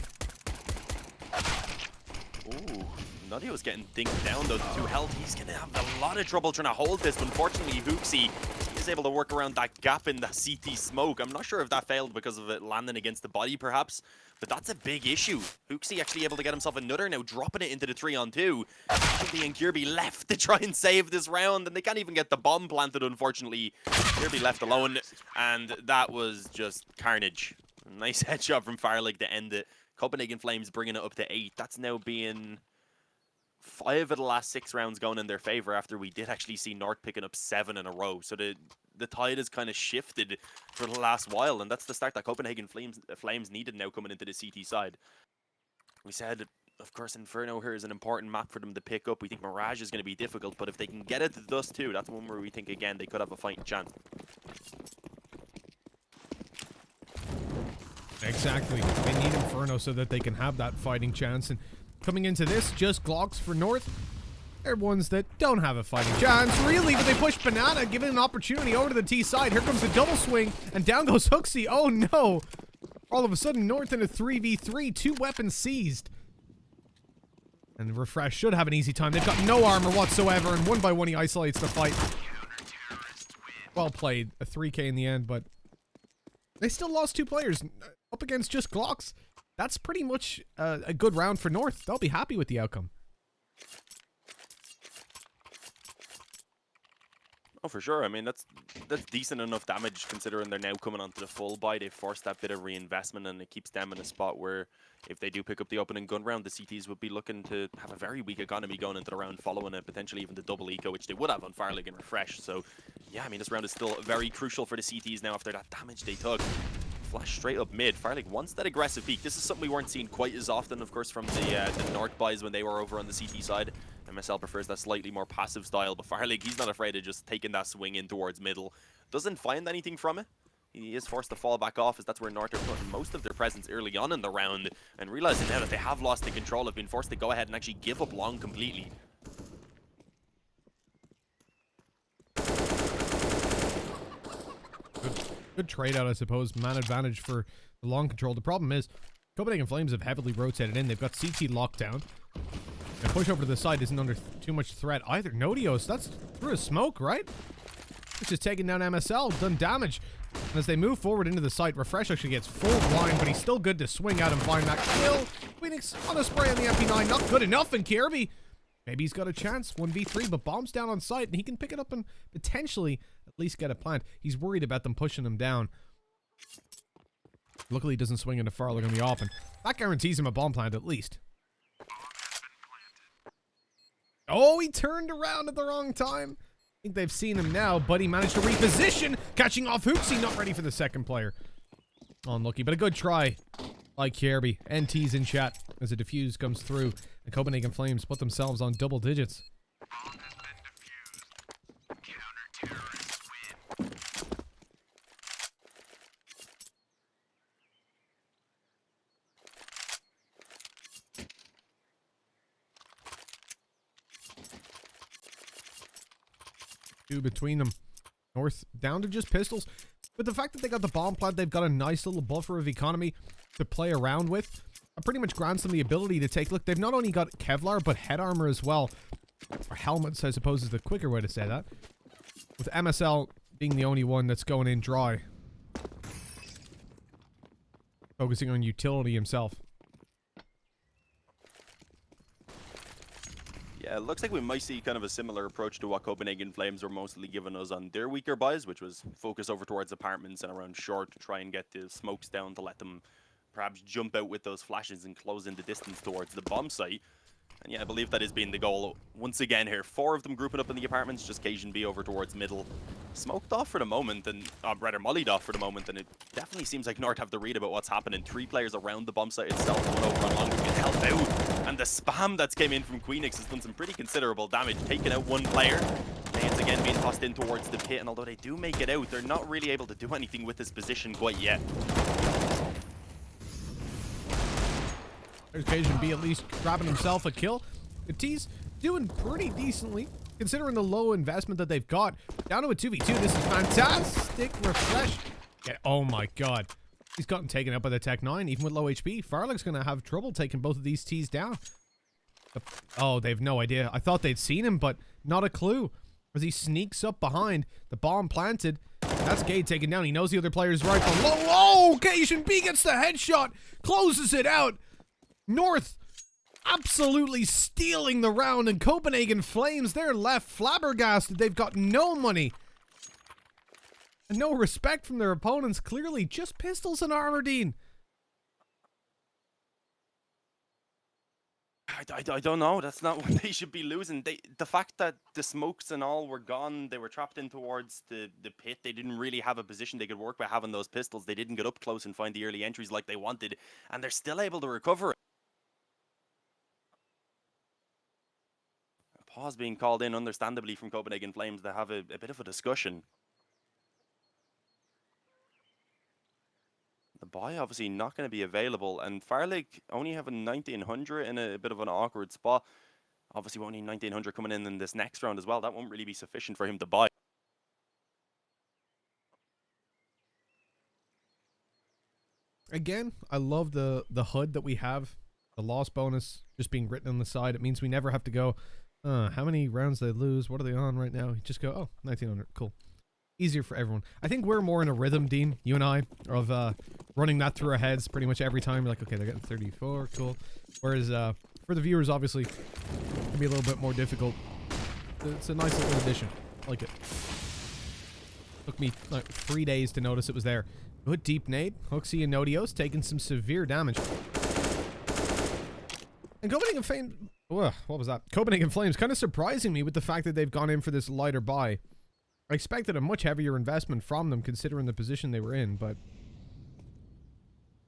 Ooh, Nutty was getting dinked down though to 2 health. He's gonna have a lot of trouble trying to hold this, but unfortunately Oopsie is able to work around that gap in the CT smoke. I'm not sure if that failed because of it landing against the body perhaps, but that's a big issue. Oopsie actually able to get himself another, now dropping it into the 3-on-2. Oopsie and Kirby left to try and save this round, and they can't even get the bomb planted unfortunately. Kirby left alone, and that was just carnage. Nice headshot from Farley to end it. Copenhagen Flames bringing it up to 8. That's now being 5 of the last 6 rounds going in their favor after we did actually see North picking up 7 in a row. So the tide has kind of shifted for the last while, and that's the start that Copenhagen Flames needed now coming into the CT side. We said, of course, Inferno here is an important map for them to pick up. We think Mirage is going to be difficult, but if they can get it to Dust too, that's one where we think, again, they could have a fighting chance. Exactly. They need Inferno so that they can have that fighting chance. And coming into this, just Glocks for North. They're ones that don't have a fighting chance, really, but they push Banana, giving an opportunity over to the T side. Here comes the double swing, and down goes Oopsie. Oh no! All of a sudden, North in a 3v3, 2 weapons seized. And Refresh should have an easy time. They've got no armor whatsoever, and 1 by 1 he isolates the fight. Well played. A 3k in the end, but they still lost 2 players up against just Glocks. That's pretty much a good round for North. They'll be happy with the outcome. Oh, for sure. I mean, that's decent enough damage considering they're now coming onto the full buy. They forced that bit of reinvestment, and it keeps them in a spot where if they do pick up the opening gun round, the CTs would be looking to have a very weak economy going into the round following it, potentially even the double eco, which they would have on Farley and Refresh. So, yeah, I mean, this round is still very crucial for the CTs now after that damage they took. Flash straight up mid. Farley wants that aggressive peak. This is something we weren't seeing quite as often, of course, from the North buys when they were over on the CT side. MSL prefers that slightly more passive style, but Farley, he's not afraid of just taking that swing in towards middle. Doesn't find anything from it. He is forced to fall back off, as that's where North are putting most of their presence early on in the round, and realizing now that they have lost the control, have been forced to go ahead and actually give up long completely. Good trade out, I suppose. Man advantage for the long control. The problem is Copenhagen Flames have heavily rotated in. They've got CT locked down. And push over to the side isn't under too much threat either. Nodios, that's through a smoke, right? Which is taking down MSL, done damage. And as they move forward into the site, Refresh actually gets full blind, but he's still good to swing out and find that kill. Kleenex on a spray on the MP9, not good enough, and Kirby, maybe he's got a chance, 1v3, but bomb's down on site, and he can pick it up and potentially at least get a plant. He's worried about them pushing him down. Luckily, he doesn't swing into Farley on the open. That guarantees him a bomb plant at least. Oh, he turned around at the wrong time. I think they've seen him now, but he managed to reposition, catching off Oopsie, not ready for the second player. Unlucky, but a good try by Kirby. NT's in chat as a defuse comes through. The Copenhagen Flames put themselves on double digits. Two between them. North down to just pistols. With the fact that they got the bomb plant, they've got a nice little buffer of economy to play around with. It pretty much grants them the ability to take... Look, they've not only got Kevlar, but head armor as well. Or helmets, I suppose, is the quicker way to say that. With MSL being the only one that's going in dry. Focusing on utility himself. Yeah, it looks like we might see kind of a similar approach to what Copenhagen Flames were mostly giving us on their weaker buys, which was focus over towards apartments and around short to try and get the smokes down to let them perhaps jump out with those flashes and close in the distance towards the bomb site. And yeah, I believe that has been the goal once again here. 4 of them grouping up in the apartments, just Cajun B over towards middle. Smoked off for the moment, and rather mollied off for the moment, and it definitely seems like North have the read about what's happening. 3 players around the bomb site itself, one over on long who can help out. And the spam that's came in from Queenix has done some pretty considerable damage, taking out 1 player. Lane's again being tossed in towards the pit, and although they do make it out, they're not really able to do anything with this position quite yet. There's Cajun B at least grabbing himself a kill. The T's doing pretty decently, considering the low investment that they've got. Down to a 2v2. This is fantastic. Refresh. Yeah, oh my god. He's gotten taken out by the Tech 9, even with low HP. Farley's going to have trouble taking both of these T's down. Oh, they have no idea. I thought they'd seen him, but not a clue. As he sneaks up behind, the bomb planted. That's Gade taken down. He knows the other player's right below. Oh, Cajun B gets the headshot. Closes it out. North absolutely stealing the round, and Copenhagen Flames, they're left flabbergasted. They've got no money and no respect from their opponents. Clearly just pistols and armor, Dean. I don't know. That's not what they should be losing. The fact that the smokes and all were gone, they were trapped in towards the pit. They didn't really have a position they could work by having those pistols. They didn't get up close and find the early entries like they wanted, and they're still able to recover it. Pause being called in, understandably, from Copenhagen Flames to have a bit of a discussion. The buy obviously not going to be available, and Farley only having 1900 in a bit of an awkward spot. Obviously, only 1900 coming in this next round as well. That won't really be sufficient for him to buy. Again, I love the HUD that we have. The loss bonus just being written on the side. It means we never have to go, how many rounds they lose? What are they on right now? You just go, oh, 1900. Cool. Easier for everyone. I think we're more in a rhythm, Dean, you and I, of running that through our heads pretty much every time. We're like, okay, they're getting 34. Cool. Whereas for the viewers, obviously, it can be a little bit more difficult. It's a nice little addition. I like it. Took me like 3 days to notice it was there. Good deep nade. Hooksy and Nodios taking some severe damage. And Copenhagen Flames... What was that? Copenhagen Flames kind of surprising me with the fact that they've gone in for this lighter buy. I expected a much heavier investment from them considering the position they were in, but...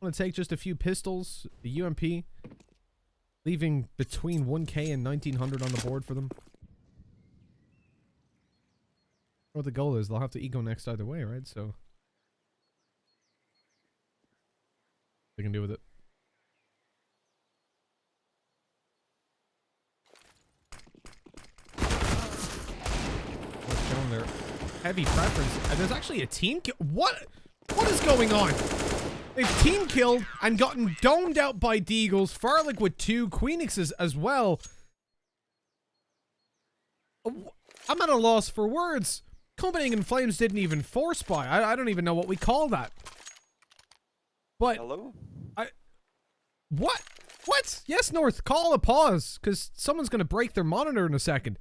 I'm going to take just a few pistols, the UMP, leaving between 1k and 1900 on the board for them. What the goal is, they'll have to eco next either way, right? So... they can do with it. What's shown there? Heavy preference. And there's actually a team kill. What is going on? They've team killed and gotten domed out by Deagles. Farley with 2 Queenixes as well. I'm at a loss for words. Copenhagen Flames didn't even force buy. I don't even know what we call that. But Hello? what? What? Yes, North, call a pause, because someone's going to break their monitor in a second.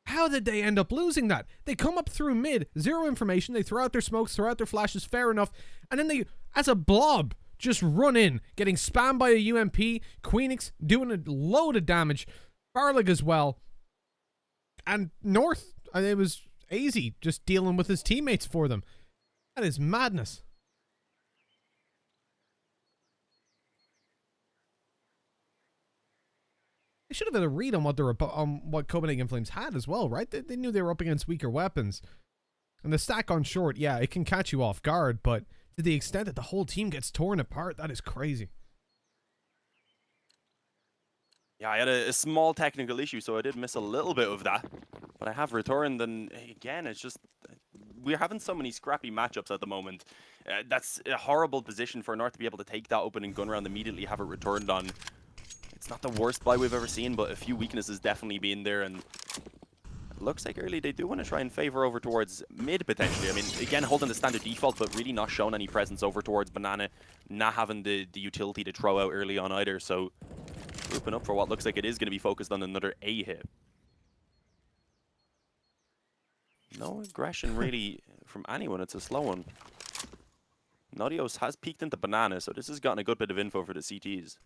How did they end up losing that? They come up through mid, zero information, they throw out their smokes, throw out their flashes, fair enough, and then they, as a blob, just run in, getting spammed by a UMP, Kleenex doing a load of damage, Farley as well, and North, it was easy, just dealing with his teammates for them. That is madness. They should have had a read on what Copenhagen Flames had as well, right? They knew they were up against weaker weapons. And the stack on short, yeah, it can catch you off guard, but to the extent that the whole team gets torn apart, that is crazy. Yeah, I had a small technical issue, so I did miss a little bit of that. But I have returned, and again, it's just... We're having so many scrappy matchups at the moment. That's a horrible position for North to be able to take that opening gun round, immediately have it returned on. It's not the worst buy we've ever seen, but a few weaknesses definitely being there, and it looks like early they do want to try and favor over towards mid, potentially. I mean, again, holding the standard default, but really not showing any presence over towards banana, not having the utility to throw out early on either, so grouping up for what looks like it is going to be focused on another A hit. No aggression really from anyone, it's a slow one. Nodios has peeked into banana, so this has gotten a good bit of info for the CTs.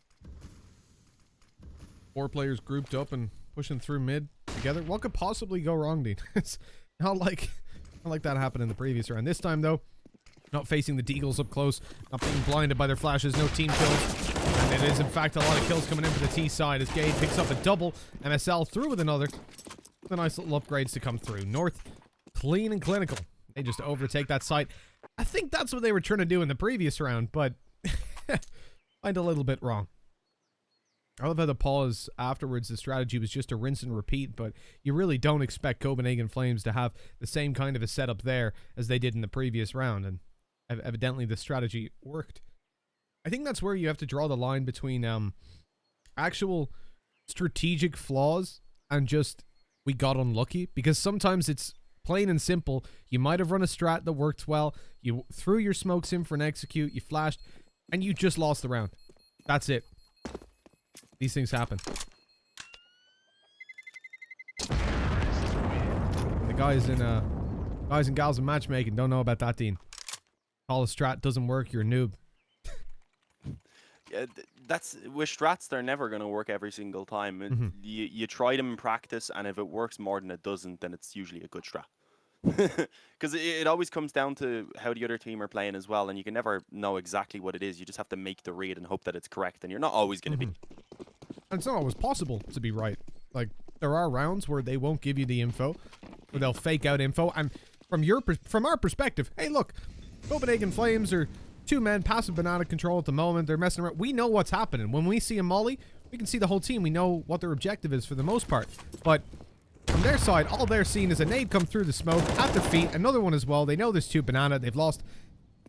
4 players grouped up and pushing through mid together. What could possibly go wrong, Dean? It's not like that happened in the previous round. This time, though, not facing the Deagles up close, not being blinded by their flashes, no team kills. And it is, in fact, a lot of kills coming in for the T side as Gade picks up a double. MSL through with another. The nice little upgrades to come through. North, clean and clinical. They just overtake that site. I think that's what they were trying to do in the previous round, but find a little bit wrong. I love how the pause afterwards, the strategy was just a rinse and repeat, but you really don't expect Copenhagen Flames to have the same kind of a setup there as they did in the previous round, and evidently the strategy worked. I think that's where you have to draw the line between actual strategic flaws and just we got unlucky, because sometimes it's plain and simple. You might have run a strat that worked well, you threw your smokes in for an execute, you flashed, and you just lost the round. That's it. These things happen. The guys and gals in matchmaking don't know about that, Dean. Call a strat doesn't work, you're a noob. Yeah, that's with strats, they're never going to work every single time. You try them in practice, and if it works more than it doesn't, then it's usually a good strat. Because it always comes down to how the other team are playing as well, and you can never know exactly what it is. You just have to make the read and hope that it's correct, and you're not always going to be. And it's not always possible to be right. Like, there are rounds where they won't give you the info, where they'll fake out info, and from our perspective, hey look, Copenhagen Flames are 2 men passive banana control at the moment. They're messing around. We know what's happening. When we see a molly, we can see the whole team. We know what their objective is for the most part. But from their side, all they're seeing is a nade come through the smoke at their feet. Another one as well. They know there's 2 banana. They've lost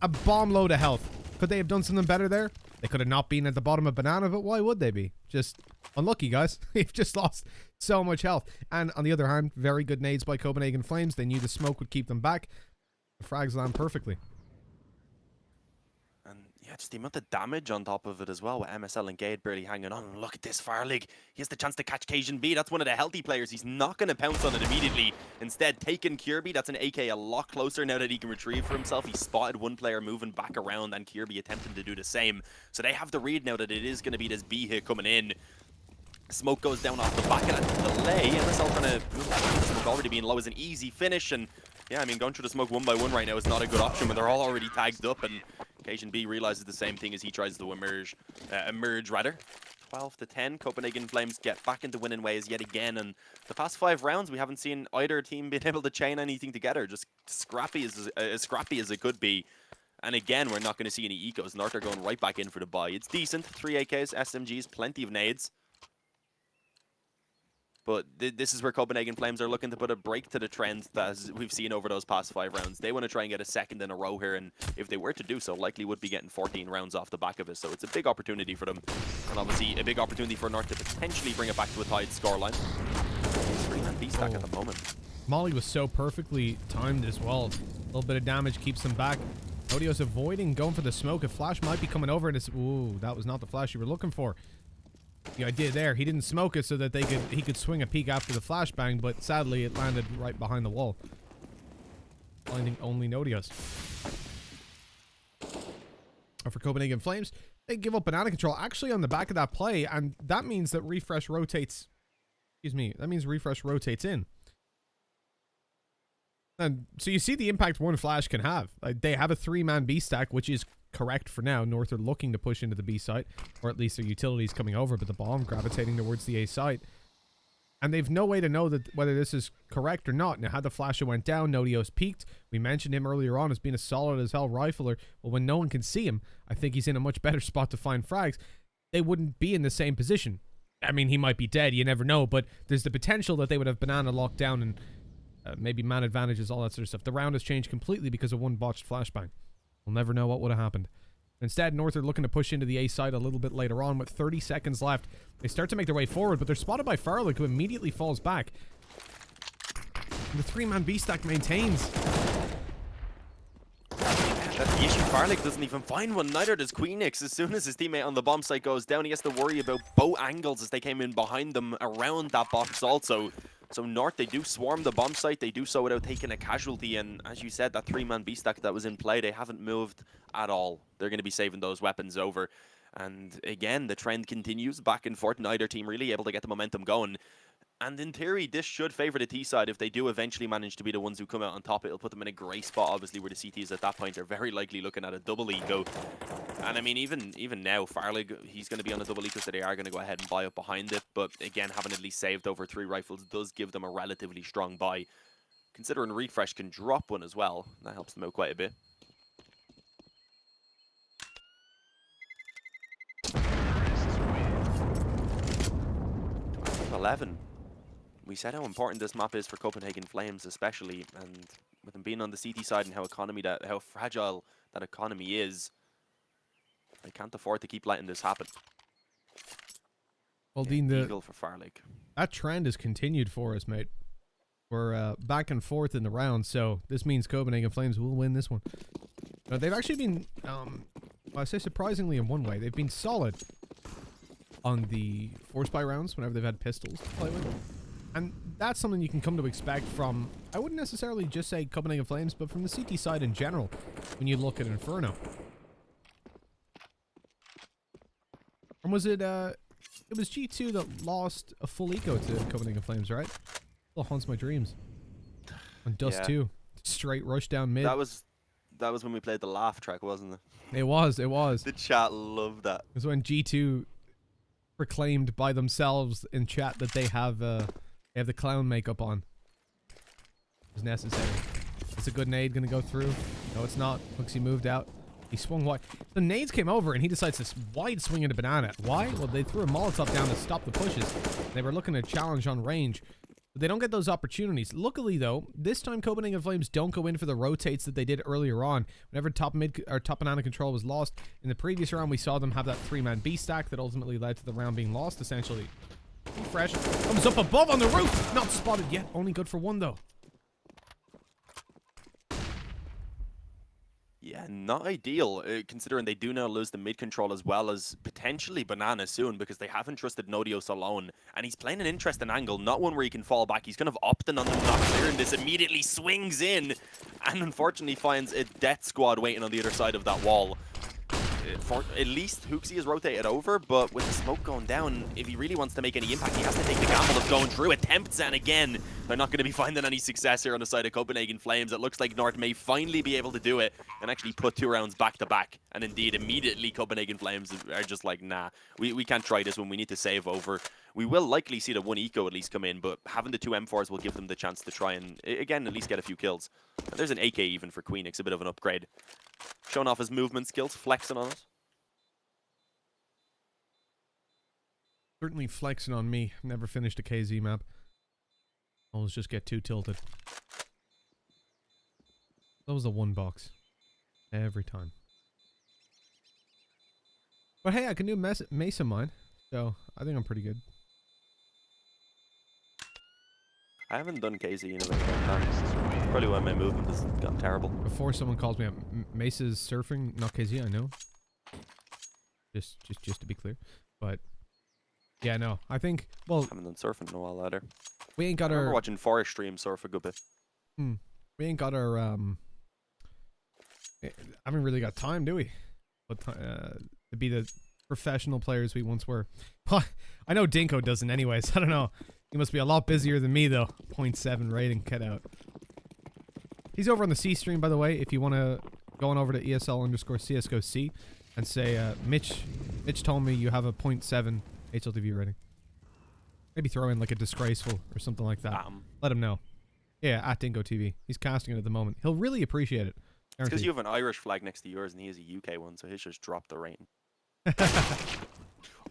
a bomb load of health. Could they have done something better there? They could have not been at the bottom of banana, but why would they be? Just unlucky, guys. They've just lost so much health. And on the other hand, very good nades by Copenhagen Flames. They knew the smoke would keep them back. The frags land perfectly. Yeah, just the amount of damage on top of it as well, with MSL and Gade barely hanging on. Look at this Farley. He has the chance to catch Cajun B. That's one of the healthy players. He's not going to pounce on it immediately. Instead, taking Kirby. That's an AK a lot closer now that he can retrieve for himself. He spotted one player moving back around, and Kirby attempting to do the same. So they have the read now that it is going to be this B hit coming in. Smoke goes down off the back of that delay. MSL trying to move that smoke already being low is an easy finish. And yeah, I mean, going through the smoke 1 by 1 right now is not a good option when they're all already tagged up, and Cajun B realizes the same thing as he tries to emerge rather. 12-10, Copenhagen Flames get back into winning ways yet again, and the past 5 rounds we haven't seen either team being able to chain anything together, just scrappy as scrappy as it could be. And again, we're not going to see any ecos. North are going right back in for the buy. It's decent, 3 AKs, SMGs, plenty of nades. But this is where Copenhagen Flames are looking to put a break to the trend that we've seen over those past 5 rounds. They want to try and get a second in a row here, and if they were to do so, likely would be getting 14 rounds off the back of it. So it's a big opportunity for them, and obviously a big opportunity for North to potentially bring it back to a tied scoreline. three-man B stack at the moment. Molly was so perfectly timed as well. A little bit of damage keeps them back. Odio's avoiding going for the smoke. A flash might be coming over, and it's... Ooh, that was not the flash you were looking for. The idea there, he didn't smoke it so that he could swing a peek after the flashbang, but sadly it landed right behind the wall. Blinding only Nodios. For Copenhagen Flames, they give up banana control actually on the back of that play, and that means that Refresh rotates... Excuse me, that means Refresh rotates in. And so you see the impact one flash can have. Like, they have a 3-man B stack, which is correct for now. North are looking to push into the B site, or at least their utilities coming over, but the bomb gravitating towards the A site. And they've no way to know that whether this is correct or not. Now, how the flasher went down, Nodios peaked. We mentioned him earlier on as being a solid as hell rifler. Well, when no one can see him, I think he's in a much better spot to find frags. They wouldn't be in the same position. I mean, he might be dead, you never know, but there's the potential that they would have banana locked down and maybe man advantages, all that sort of stuff. The round has changed completely because of one botched flashbang. We'll never know what would have happened. Instead, North are looking to push into the A side a little bit later on with 30 seconds left. They start to make their way forward, but they're spotted by Farley, who immediately falls back. And the 3-man B stack maintains. That's the issue. Farley doesn't even find one. Neither does Kleenex. As soon as his teammate on the bomb site goes down, he has to worry about both angles as they came in behind them around that box also. So North, they do swarm the bomb site. They do so without taking a casualty. And as you said, that 3-man B stack that was in play, they haven't moved at all. They're going to be saving those weapons over. And again, the trend continues back and forth. Neither team really able to get the momentum going. And in theory, this should favor the T side. If they do eventually manage to be the ones who come out on top, it'll put them in a great spot, obviously, where the CTs at that point are very likely looking at a double eco. And I mean, even now, Farley, he's going to be on a double eco, so they are going to go ahead and buy up behind it. But again, having at least saved over 3 rifles does give them a relatively strong buy. Considering Refresh can drop one as well, that helps them out quite a bit. 11. We said how important this map is for Copenhagen Flames, especially, and with them being on the CT side and how fragile that economy is, they can't afford to keep letting this happen. Well, yeah, Dean, Eagle for Farley. That trend has continued for us, mate. We're back and forth in the round, so this means Copenhagen Flames will win this one. They've actually been, well, I say surprisingly in one way, they've been solid on the force buy rounds whenever they've had pistols to play with. And that's something you can come to expect from, I wouldn't necessarily just say Copenhagen Flames, but from the CT side in general, when you look at Inferno. And was it was G2 that lost a full eco to Copenhagen Flames, right? Still haunts my dreams. On Dust 2. Straight rush down mid. That was when we played the laugh track, wasn't it? It was. The chat loved that. It was when G2 proclaimed by themselves in chat that they have the clown makeup on. It was necessary. Is a good nade gonna go through? No, it's not. Oopsie moved out. He swung wide. The nades came over and he decides to wide swing into banana. Why? Well, they threw a Molotov down to stop the pushes. They were looking to challenge on range. But they don't get those opportunities. Luckily, though, this time Copenhagen Flames don't go in for the rotates that they did earlier on. Whenever top banana control was lost in the previous round, we saw them have that 3-man B stack that ultimately led to the round being lost, essentially. Fresh comes up above on the roof. Not spotted yet. Only good for 1, though. Yeah, not ideal, considering they do now lose the mid control as well as potentially banana soon, because they haven't trusted Nodios alone. And he's playing an interesting angle, not one where he can fall back. He's kind of opting on them not clearing this, immediately swings in, and unfortunately finds a death squad waiting on the other side of that wall. For at least Oopsie is rotated over, but with the smoke going down, if he really wants to make any impact, he has to take the gamble of going through. Attempts, and again, they're not going to be finding any success here on the side of Copenhagen Flames. It looks like North may finally be able to do it and actually put 2 rounds back to back. And indeed, immediately Copenhagen Flames are just like, nah, we can't try this one. We need to save over. We will likely see the 1 eco at least come in, but having the 2 M4s will give them the chance to try and, again, at least get a few kills. And there's an AK even for Kleenex, a bit of an upgrade. Showing off his movement skills, flexing on it. Certainly flexing on me. Never finished a KZ map. Always just get too tilted. That was the 1 box. Every time. But hey, I can do Mesa mine. So, I think I'm pretty good. I haven't done KZ in a very long time. Probably why my movement has gone terrible. Before someone calls me up, Mesa's surfing, not KZ, I know. Just to be clear. But, yeah, no. I think, well... I haven't done surfing in a while either. We ain't got I our... remember watching Forest Stream surf a good bit. We ain't got our, I haven't really got time, do we? But, to be the professional players we once were. I know Dinko doesn't anyways. I don't know. He must be a lot busier than me, though. 0.7 rating, cut out. He's over on the C stream, by the way, if you want to go on over to ESL_CSGO C and say, Mitch told me you have a 0.7 HLTV rating. Maybe throw in like a disgraceful or something like that. Let him know. Yeah, at Dingo TV. He's casting it at the moment. He'll really appreciate it. It's because you have an Irish flag next to yours and he has a UK one, so he's just dropped the rating.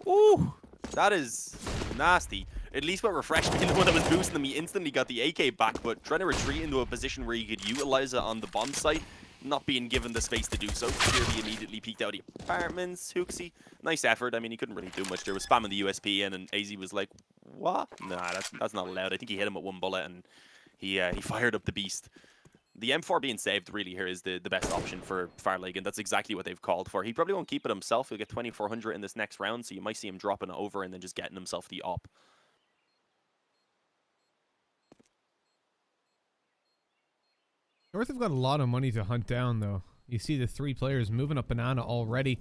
Ooh, that is nasty. At least what refreshed me, the one that was boosting him, he instantly got the AK back, but trying to retreat into a position where he could utilize it on the bomb site, not being given the space to do so. Clearly immediately peeked out the apartments. Hooksy, nice effort. I mean, he couldn't really do much. There was spamming the USP in, and AZ was like, what? Nah, that's not allowed. I think he hit him with one bullet, and he fired up the beast. The M4 being saved really here is the best option for Farley, and that's exactly what they've called for. He probably won't keep it himself. He'll get 2,400 in this next round, so you might see him dropping it over and then just getting himself the op. North have got a lot of money to hunt down, though. You see the 3 players moving up banana already.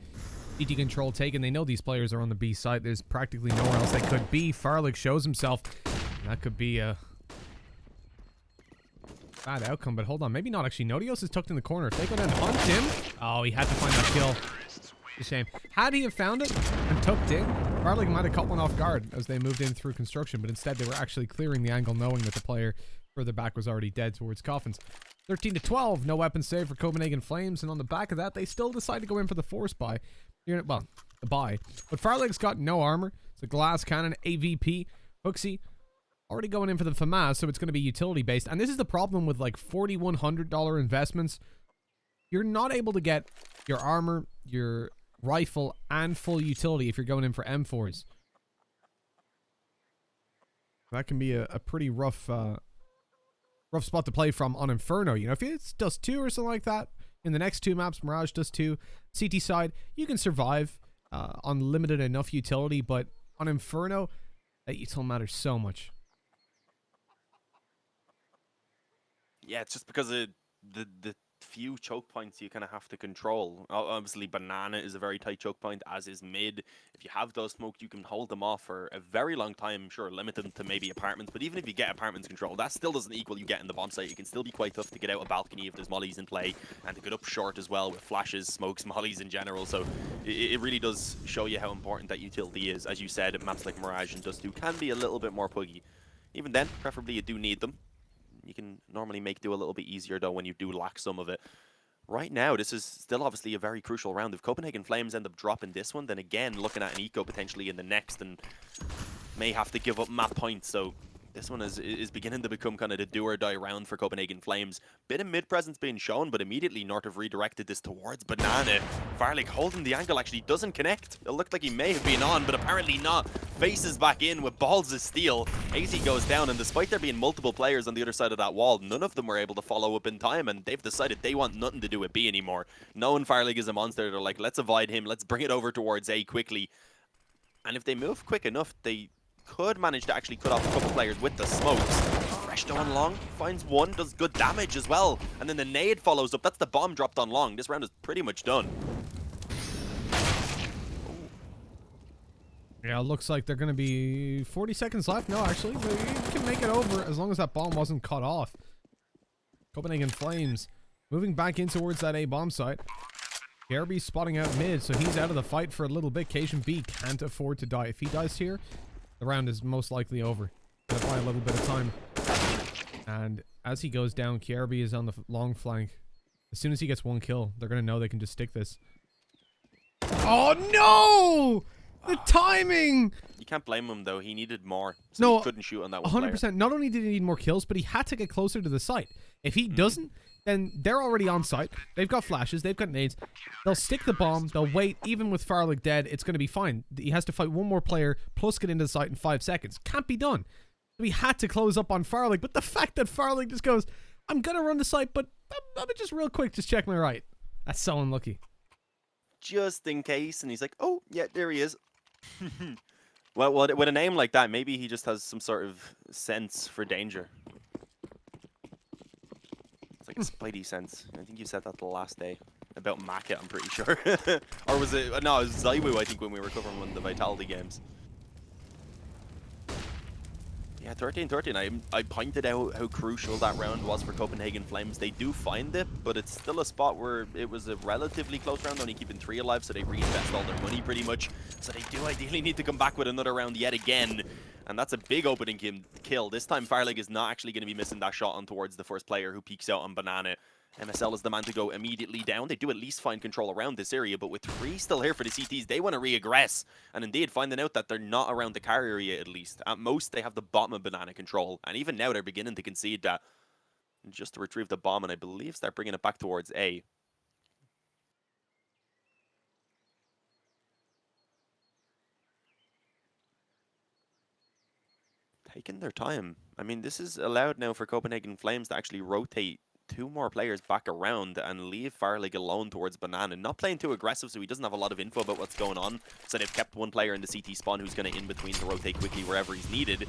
CT control taken. They know these players are on the B side. There's practically nowhere else they could be. Farley shows himself. That could be a bad outcome, but hold on. Maybe not, actually. Nodios is tucked in the corner. If they go down and hunt him... Oh, he had to find that kill. It's a shame. Had he have found it and tucked in, Farley might have caught one off guard as they moved in through construction, but instead they were actually clearing the angle knowing that the player further back was already dead towards coffins. 13-12, no weapon save for Copenhagen Flames, and on the back of that, they still decide to go in for the force buy. Well, the buy. But Farley's got no armor. It's a glass cannon, AVP, Hooksy, already going in for the FAMAS, so it's going to be utility based. And this is the problem with like $4,100 investments. You're not able to get your armor, your rifle, and full utility if you're going in for M4s. That can be a pretty rough spot to play from on Inferno. You know, if it's Dust 2 or something like that, in the next 2 maps, Mirage Dust 2, CT side, you can survive on limited enough utility, but on Inferno, that util matters so much. Yeah, it's just because of the few choke points you kind of have to control. Obviously, banana is a very tight choke point, as is mid. If you have those smoked, you can hold them off for a very long time. Sure, limit them to maybe apartments, but even if you get apartments control, that still doesn't equal you getting the bomb site. It can still be quite tough to get out a balcony if there's mollies in play, and to get up short as well with flashes, smokes, mollies in general. So it really does show you how important that utility is. As you said, maps like Mirage and Dust 2 can be a little bit more puggy. Even then, preferably you do need them. You can normally make do a little bit easier, though, when you do lack some of it. Right now, this is still obviously a very crucial round. If Copenhagen Flames end up dropping this one, then again, looking at an eco potentially in the next, and may have to give up map points. So this one is beginning to become kind of the do or die round for Copenhagen Flames. Bit of mid presence being shown, but immediately North have redirected this towards banana. Farley holding the angle actually doesn't connect. It looked like he may have been on, but apparently not. Faces back in with balls of steel. AZ goes down, and despite there being multiple players on the other side of that wall, none of them were able to follow up in time, and they've decided they want nothing to do with B anymore. Knowing Farley is a monster, they're like, let's avoid him, let's bring it over towards A quickly. And if they move quick enough, they could manage to actually cut off a couple players with the smokes. Fresh going long, finds one, does good damage as well, and then the nade follows up. That's the bomb dropped on long. This round is pretty much done. Yeah, it looks like they're going to be 40 seconds left. No, actually, they can make it over as long as that bomb wasn't cut off. Copenhagen Flames moving back in towards that A bomb site. Garby's spotting out mid, so he's out of the fight for a little bit. Cajun B can't afford to die. If he dies here, the round is most likely over. Gonna buy a little bit of time. And as he goes down, Kierby is on the long flank. As soon as he gets one kill, they're gonna know they can just stick this. Oh no! The timing! You can't blame him, though. He needed more. So No, he couldn't shoot on that one 100%. player. Not only did he need more kills, but he had to get closer to the site. If he doesn't, then they're already on site. They've got flashes. They've got nades. They'll stick the bomb. They'll wait. Even with Farley dead, it's going to be fine. He has to fight one more player, plus get into the site in 5 seconds. Can't be done. We had to close up on Farley, but the fact that Farley just goes, I'm going to run the site, but I'm just real quick, just check my right. That's so unlucky. Just in case, and he's like, oh, yeah, there he is. Well, with a name like that, maybe he just has some sort of sense for danger. It's like a spidey sense. I think you said that the last day about Maka, I'm pretty sure. Or was it? No, it was Zaiwu, I think, when we were covering one of the Vitality games. Yeah, 13-13. I pointed out how crucial that round was for Copenhagen Flames. They do find it, but it's still a spot where it was a relatively close round, only keeping 3 alive, so they reinvest all their money pretty much. So they do ideally need to come back with another round yet again. And that's a big opening kill. This time, Farley is not actually going to be missing that shot on towards the first player who peeks out on Banana. MSL is the man to go immediately down. They do at least find control around this area, but with 3 still here for the CTs, they want to regress. And indeed, finding out that they're not around the car area at least. At most, they have the bottom of Banana control. And even now, they're beginning to concede that just to retrieve the bomb, and I believe start bringing it back towards A. Taking their time. I mean, this is allowed now for Copenhagen Flames to actually rotate 2 more players back around and leave Farley alone towards Banana. Not playing too aggressive, so he doesn't have a lot of info about what's going on. So they've kept 1 player in the CT spawn who's going to in between to rotate quickly wherever he's needed.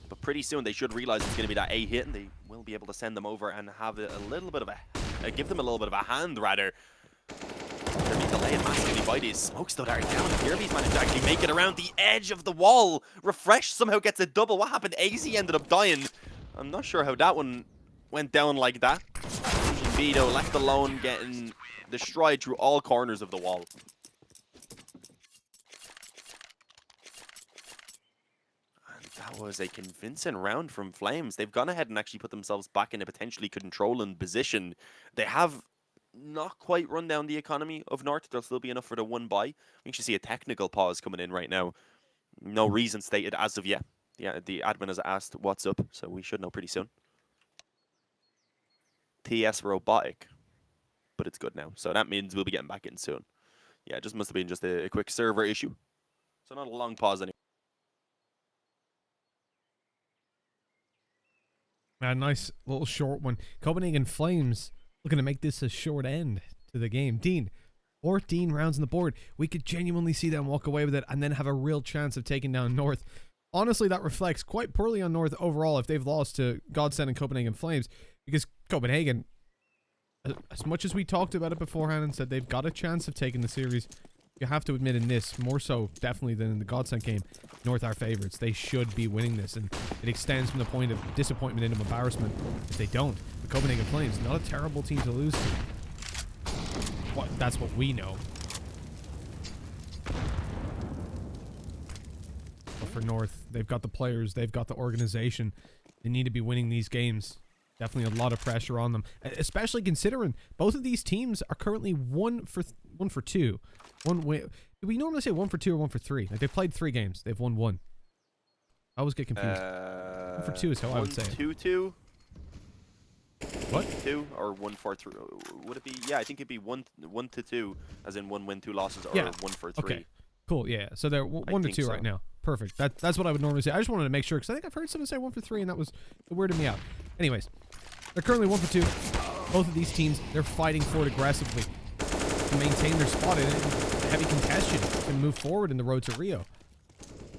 But pretty soon they should realize it's going to be that A hit, and they will be able to send them over and have a little bit of a give them a little bit of a hand rather. They're being delayed massively by these smokes though that are down. Kirby's managed to actually make it around the edge of the wall. Refresh somehow gets a double. What happened? AZ ended up dying. I'm not sure how that one went down like that. Vito left alone, getting destroyed through all corners of the wall. And that was a convincing round from Flames. They've gone ahead and actually put themselves back in a potentially controlling position. They have not quite run down the economy of North. There'll still be enough for the 1 buy. We actually see a technical pause coming in right now. No reason stated as of yet. Yeah, the admin has asked what's up, so we should know pretty soon. TS robotic, but it's good now, so that means we'll be getting back in soon. Yeah, it just must have been just a quick server issue, so not a long pause anymore. A nice little short one. Copenhagen Flames looking to make this a short end to the game. Dean, 14 rounds on the board. We could genuinely see them walk away with it and then have a real chance of taking down North. Honestly, that reflects quite poorly on North overall if they've lost to Godsend and Copenhagen Flames, because Copenhagen, as much as we talked about it beforehand and said they've got a chance of taking the series, you have to admit in this, more so definitely than in the Godsend game, North are favorites. They should be winning this, and it extends from the point of disappointment into embarrassment if they don't. The Copenhagen Flames, not a terrible team to lose to. That's what we know. But for North, they've got the players, they've got the organization. They need to be winning these games. Definitely a lot of pressure on them, especially considering both of these teams are currently 1 for 2. One win. Do we normally say 1 for 2 or 1 for 3? Like they've played 3 games, they've won 1. I always get confused. 1 for 2 is how I would say it. 1-2-2. What? 2 or 1-4-3? Would it be? Yeah, I think it'd be 1-2, as in 1 win, 2 losses, or 1 for 3. Okay. Cool. Yeah. So they're 1 to 2 right now. Perfect. That's what I would normally say. I just wanted to make sure because I think I've heard someone say 1 for 3, and that was it weirded me out. Anyways, they're currently 1 for 2. Both of these teams, they're fighting for it aggressively to maintain their spot in heavy contention and move forward in the road to Rio.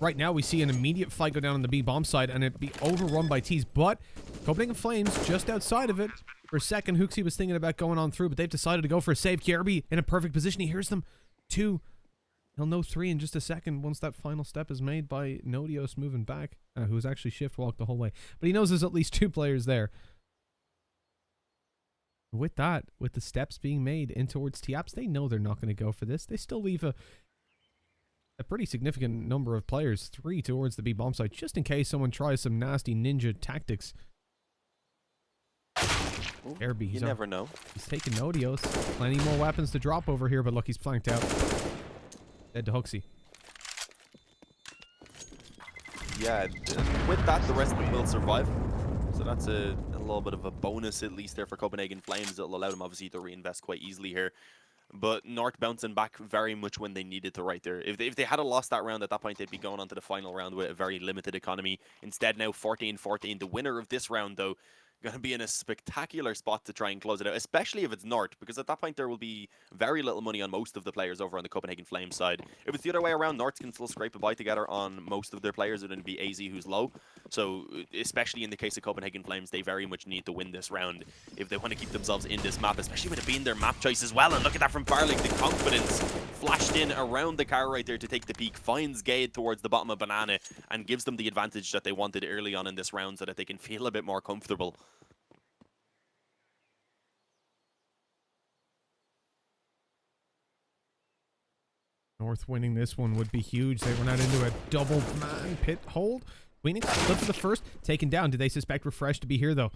Right now, we see an immediate fight go down on the B bomb side and it be overrun by T's, but Copenhagen Flames just outside of it. For a second, Hooksy was thinking about going on through, but they've decided to go for a save. Kierby in a perfect position. He hears them. 2. He'll know 3 in just a second once that final step is made by Nodios moving back, who was actually shift walked the whole way. But he knows there's at least 2 players there. With that, with the steps being made in towards T-Apps, they know they're not going to go for this. They still leave a pretty significant number of players, 3 towards the B bomb site, just in case someone tries some nasty ninja tactics. Kirby, you never know. He's taking Nodios. Plenty more weapons to drop over here, but look, he's flanked out. Dead to Hooksy. Yeah, with that, the rest of them will survive. So that's a little bit of a bonus, at least there for Copenhagen Flames. It'll allow them, obviously, to reinvest quite easily here. But North bouncing back very much when they needed to right there. If they had lost that round at that point, they'd be going on to the final round with a very limited economy. Instead, now 14-14. The winner of this round, though, going to be in a spectacular spot to try and close it out, especially if it's North, because at that point there will be very little money on most of the players over on the Copenhagen Flames side. If it's the other way around, North can still scrape a bite together on most of their players. It'll be AZ who's low. So, especially in the case of Copenhagen Flames, they very much need to win this round if they want to keep themselves in this map, especially with it being their map choice as well. And look at that from Farley, the confidence flashed in around the car right there to take the peak, finds Gade towards the bottom of Banana, and gives them the advantage that they wanted early on in this round so that they can feel a bit more comfortable. North winning this one would be huge. They went out into a double man pit hold. Kleenex Good for the first, taken down. Do they suspect Refresh to be here though?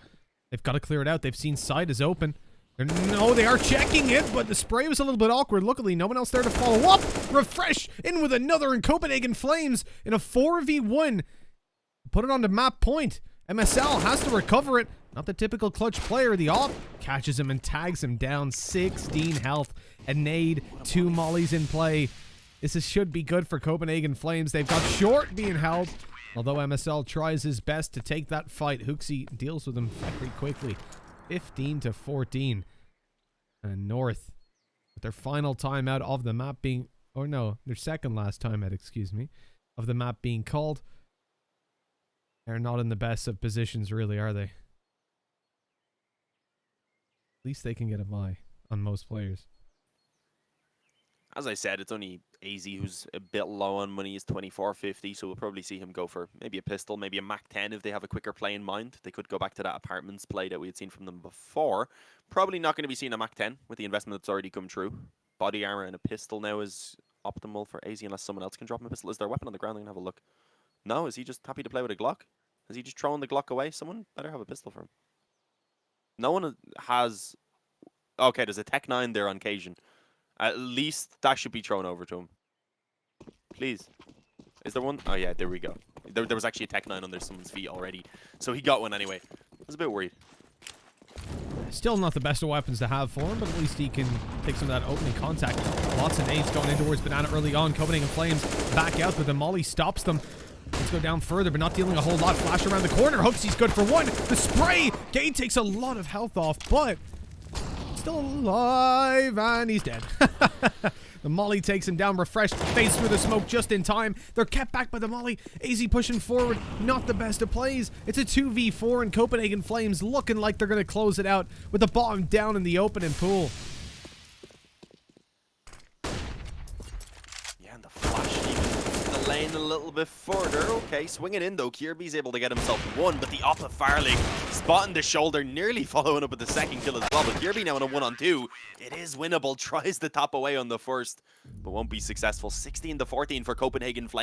They've got to clear it out. They've seen side is open. No, they are checking it, but the spray was a little bit awkward. Luckily, no one else there to follow up. Refresh in with another, and Copenhagen Flames in a 4v1. Put it on to map point. MSL has to recover it. Not the typical clutch player. The op catches him and tags him down. 16 health. A nade, 2 mollies in play. Should be good for Copenhagen Flames. They've got short being held. Although MSL tries his best to take that fight, Oopsie deals with him very quickly. 15-14. And North, with their final timeout of the map being... Or no, their second last timeout, excuse me, of the map being called. They're not in the best of positions, really, are they? At least they can get a buy on most players. As I said, it's only AZ who's a bit low on money. He's 24.50, so we'll probably see him go for maybe a pistol, maybe a Mac 10 if they have a quicker play in mind. They could go back to that apartments play that we had seen from them before. Probably not going to be seeing a Mac 10 with the investment that's already come true. Body armor and a pistol now is optimal for AZ unless someone else can drop him a pistol. Is there a weapon on the ground? I'm going to have a look. No, is he just happy to play with a Glock? Is he just throwing the Glock away? Someone better have a pistol for him. No one has... Okay, there's a Tech 9 there on occasion. At least that should be thrown over to him. Please. Is there one? Oh, yeah, there we go. There was actually a Tech 9 under someone's feet already. So he got one anyway. I was a bit worried. Still not the best of weapons to have for him, but at least he can take some of that opening contact. Lots of nades going in towards Banana early on. Copenhagen Flames back out, but the molly stops them. Let's go down further, but not dealing a whole lot. Flash around the corner. Hooksy's good for one. The spray! Gade takes a lot of health off, but... still alive, and he's dead. The molly takes him down, refreshed, fades through the smoke just in time. They're kept back by the molly. AZ pushing forward, not the best of plays. It's a 2v4, and Copenhagen Flames looking like they're going to close it out with the bomb down in the opening pool. Yeah, and the flash even the lane a little bit further. Okay, swinging in though. Kirby's able to get himself one, but the op of Farley spotting the shoulder, nearly following up with the second kill as well. But Kirby now on a 1-on-2. It is winnable. Tries to top away on the first, but won't be successful. 16-14 for Copenhagen Flames.